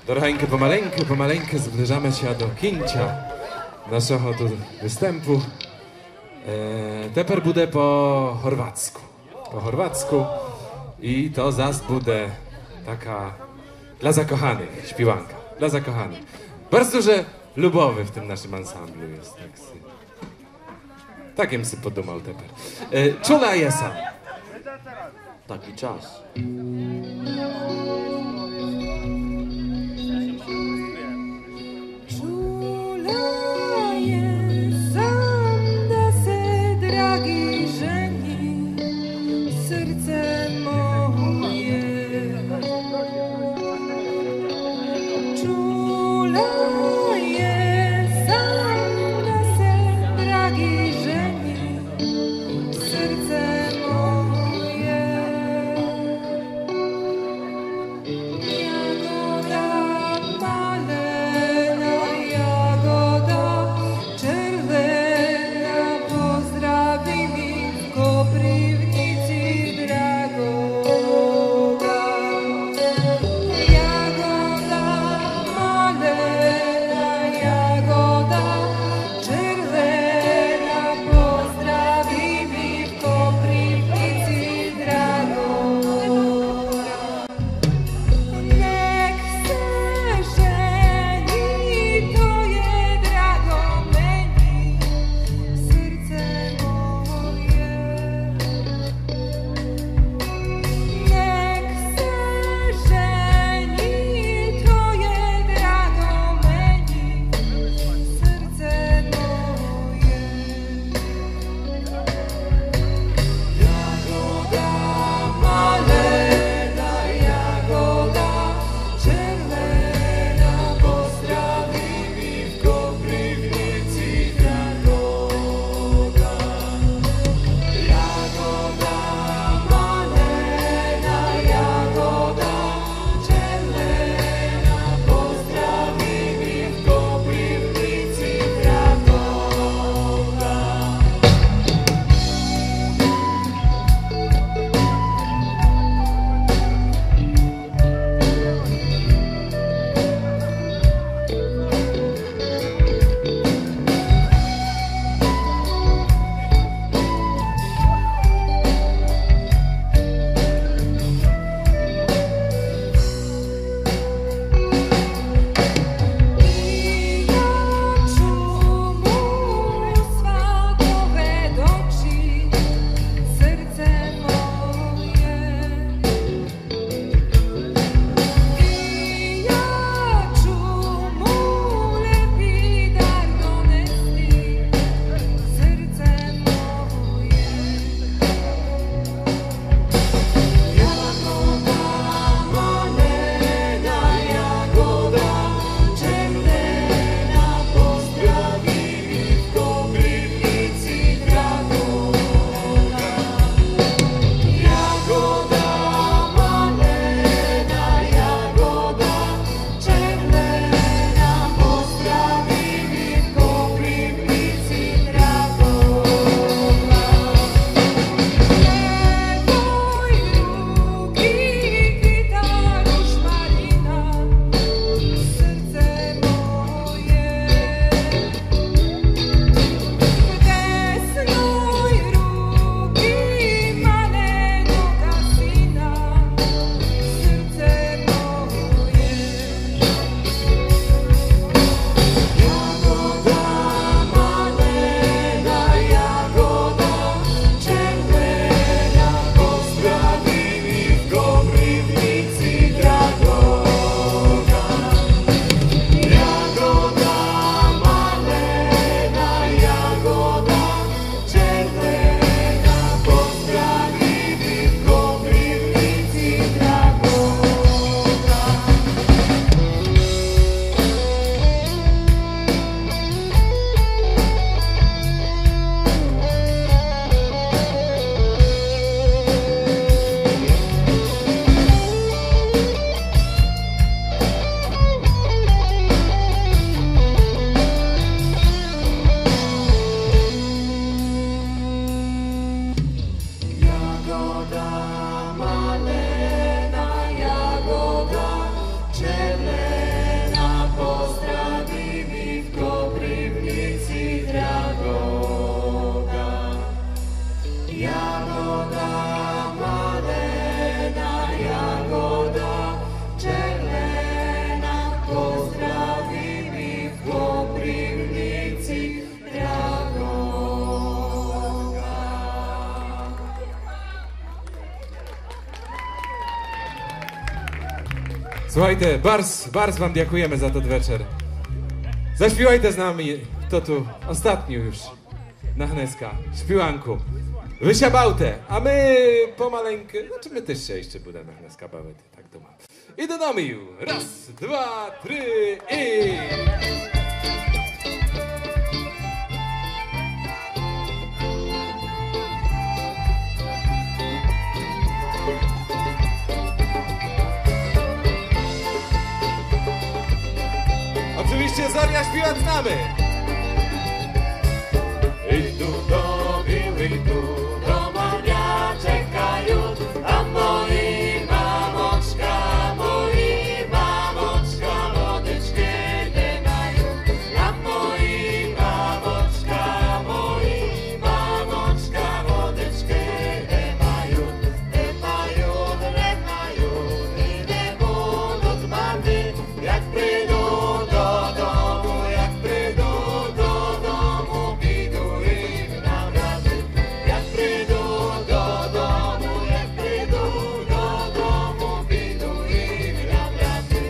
Doroheńkę, pomaleńkę zbliżamy się do końca naszego tu występu. Teper bude po chorwacku i to zas bude taka dla zakochanych śpiewanka, dla zakochanych. Bardzo dużo lubowy w tym naszym ansamblu jest. Takim sobie podumał Teper. Czula jesa. Taki czas. Słuchajcie, bardzo wam dziękujemy za ten wieczór. Zaśpiewajcie z nami, to tu ostatni już na Hneska, śpiewanku. Wysiabałte, a my pomaleńkę, znaczy my też się jeszcze budemy Hneska bałety, tak to mam. I do domu, raz, dwa, trzy i... Oczywiście Zoria śpiewać znamy. Idu do Maria czekają, a moi mamoczka, wodyczki nie mają. A moi mamoczka, wodyczki nie mają. Nie mają i nie będą mamy, jak przyjdą do domu, idą im na rady. Jak przyjdą do domu, idą im na rady.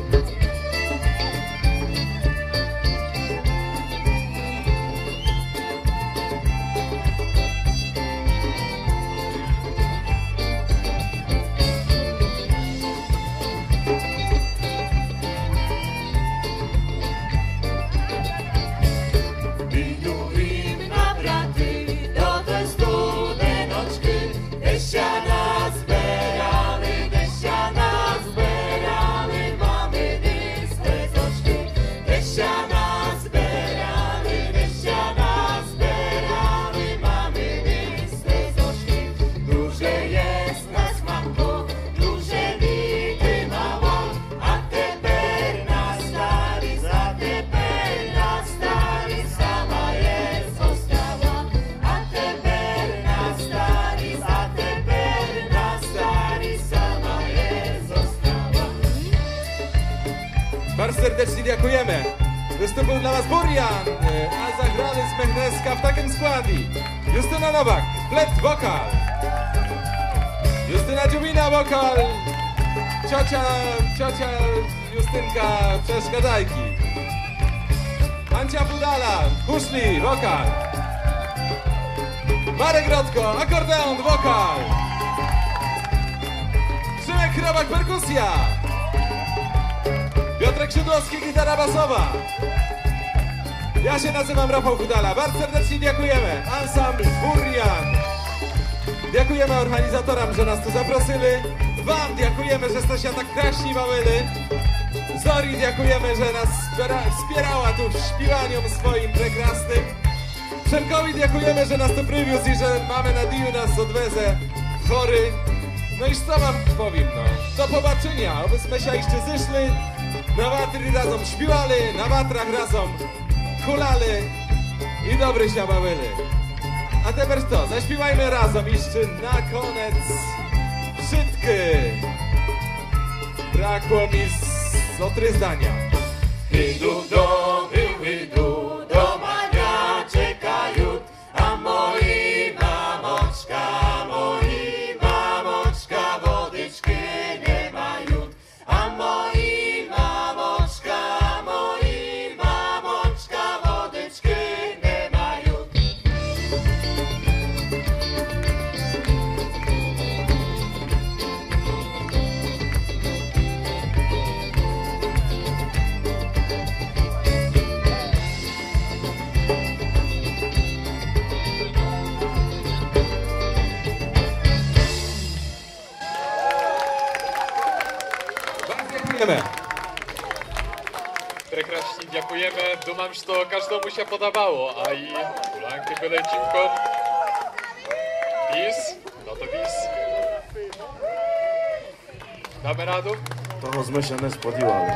Idą im na wraty do tej studeneczki, desiana zbieramy, mamy listę zoczki. Desiana zbieramy, mamy listę zoczki. Duże jest nas mamko, duże nity mała, a teper na stary, sama jest została. A teper na stary, sama jest została. Bardzo serdecznie dziękujemy. Wystąpił dla was Burian, a zagrali z Mechneska w takim składzie. Justyna Nowak, flet wokal. Justyna Dziubina wokal. Ciocia Justynka przeszkadzajki. Ancia Budala, huszli, wokal. Marek Rodko, akordeon, wokal. Szymek Chrobak, perkusja. Piotrek Szydłowski, gitara basowa. Ja się nazywam Rafał Hudala. Bardzo serdecznie dziękujemy. Ansambl Burian. Dziękujemy organizatorom, że nas tu zaprosili. Wam dziękujemy, że jesteście tak kraśni bałyli. Zori dziękujemy, że nas wspierała tu w śpiewaniu swoim prekrasnym. Przemkowi dziękujemy, że nas tu przywiózł i że mamy nadzieję, nas odwezę w chory. No i co wam powiem, no. Do pobaczenia, abyśmy się jeszcze zeszli. Na watry razem śpiewali, na watrach razem hulali i dobry się bawili. A teraz to, zaśpiewajmy razem jeszcze na koniec wszystkie. Brakło mi z 3 zdania. Idą do Maria czekają, a moi mamoczka, wodyczki nie mają. A moi mamoczka, wodyczki nie mają. Bardzo dziękujemy. Prekraśnie dziękujemy. Dumam, że to każdemu się podobało, a i ulanki byle cinkom. Bis, no to bis. Damy radę? Toho sme sa nespodívali.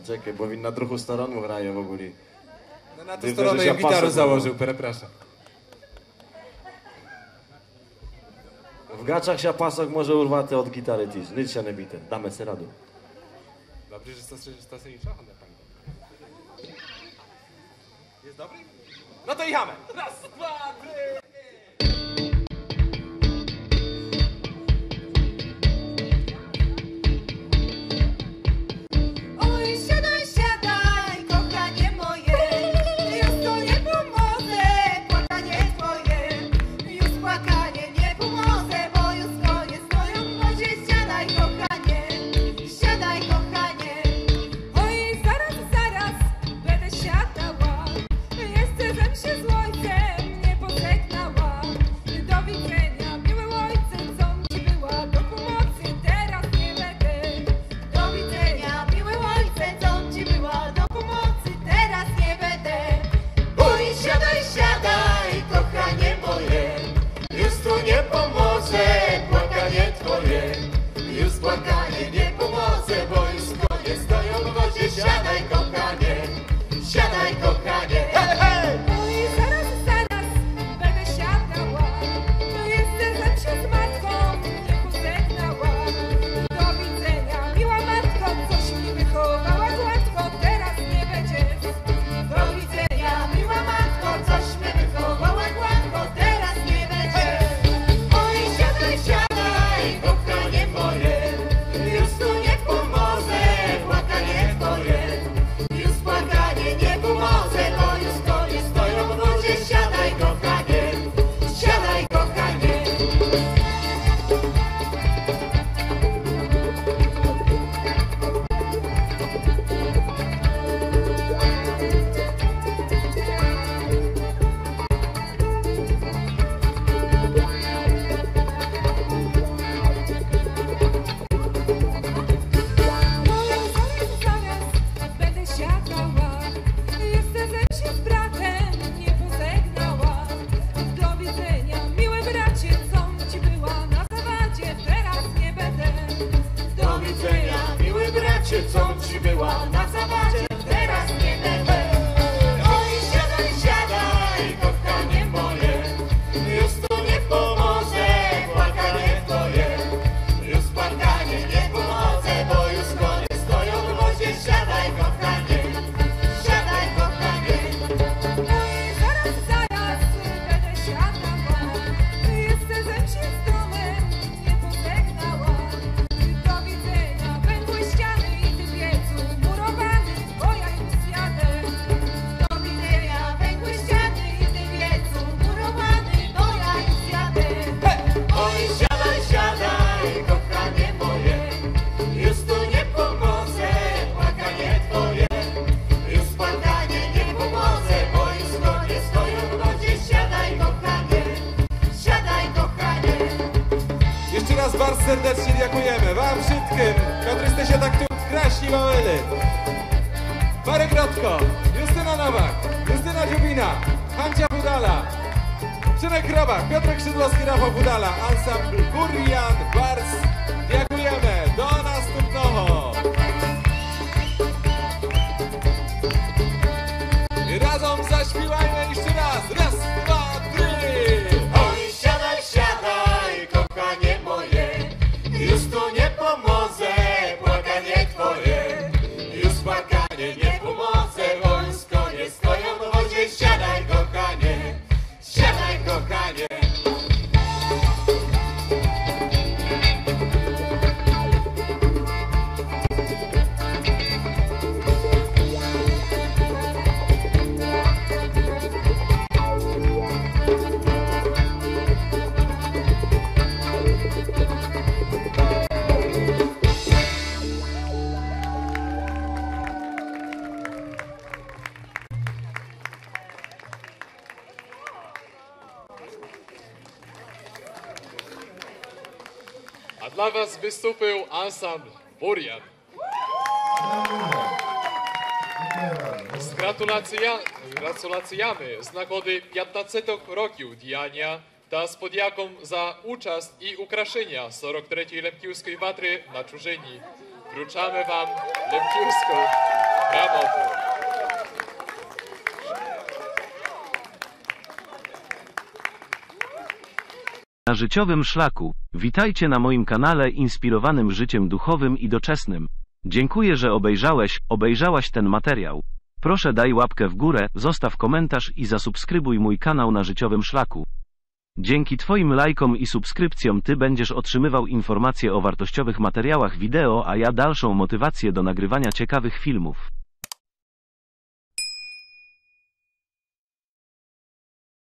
Czekaj, bo він на другу сторону грає в ogóle. No na tę Ty stronę będziesz ja ja pasek gitarę miał. założył, przepraszam. W gaczach się pasok może urwate od gitary też. Nic się nie bite. Damy se radę. Dobrze, że stosuje szachę na pani. Jest dobry? No to jechamy! Raz, dwa, trzy! Oj, siadaj, siadaj, kochanie moje, już to nie pomoże, płakanie twoje. Już płakanie nie pomoże, bo już konie stoją w wozie. Siadaj, kochanie, siadaj, kochanie. Oj, zaraz, zaraz, będę siadała, jeszcze zem się z ojcem nie pożegnała. Do widzenia, miły ojcze, co ci była do pomocy, teraz nie będę. Do widzenia, miły ojcze, co ci była do pomocy, teraz nie będę. Oj, siadaj, siadaj, kochanie moje, już tu nie pomoże płakanie twoje. Już płakanie nie pomoże, bo już konie stoją w wozie. Siadaj, kochanie, siadaj, kochanie. Hej, hej! Oj, zaraz, zaraz, będę siadała, jeszcze zem się z matką nie pożegnała. Do widzenia, miła matko, coś mi wychowała gładko, teraz nie będziesz. Do widzenia, miła matko, coś mnie wychowała gładko, teraz nie będziesz. Oj, siadaj, siadaj, kochanie moje, już tu nie pomoże płakanie twoje. Już płakanie nie pomoże, bo już konie stoją w wozie. Siadaj, kochanie, siadaj, kochanie. Oj, zaraz, zaraz, będę siadała, jeszcze zem się z bratem nie pożegnała. Do widzenia, miły bracie, co ci była na zawadzie, teraz nie będę. Do widzenia, miły bracie, co ci była na zawadzie, teraz nie będę. Oj, siadaj, siadaj, kochanie moje, już tu nie pomoże płakanie twoje. Już płakanie nie pomoże, bo już konie stoją w wozie. Siadaj, kochanie, siadaj, kochanie. Oj, zaraz, zaraz, będę siadała, jeszcze zem się z domem nie pożegnała. Do widzenia, węgły ściany i ty piecu murowany, bo ja już jadę. Do widzenia, węgły ściany i ty piecu murowany, bo ja już jadę. Oj, siadaj, siadaj, kochanie moje, już tu nie pomoże płakanie twoje. Już płakanie nie pomoże, bo już konie stoją w wodzie. Siadaj, kochanie, siadaj, kochanie. Jeszcze raz bardzo serdecznie dziękujemy wam wszystkim, którzy się tak tu kraśni bawili. Marek Rodko, Justyna Nowak, Justyna Dziubina, Hancia Budala, Przemek Robak, Piotrek Szydłowski, Rafał Budala, ansambl Burian Bars. Dziękujemy, do następnego. I razem zaśpiewajmy jeszcze raz. Raz, dwa, trzy. Oj, siadaj, siadaj, kochanie moje, już tu nie pomoże płakanie twoje. Już płakanie nie pomoże, bo już konie stoją w wozie. Siadaj, kochanie, siadaj, kochanie. A dla was wystąpił ansambl Burian. Z gratulacjami z nagody 15 roku dnia ta z podjaką za uczast i ukraszenia 43. Lemkiewskiej Watry na Czużyni. Wręczamy wam Lemkiewską gramotę. Na życiowym szlaku. Witajcie na moim kanale inspirowanym życiem duchowym i doczesnym. Dziękuję, że obejrzałaś ten materiał. Proszę daj łapkę w górę, zostaw komentarz i zasubskrybuj mój kanał na życiowym szlaku. Dzięki Twoim lajkom i subskrypcjom Ty będziesz otrzymywał informacje o wartościowych materiałach wideo, a ja dalszą motywację do nagrywania ciekawych filmów.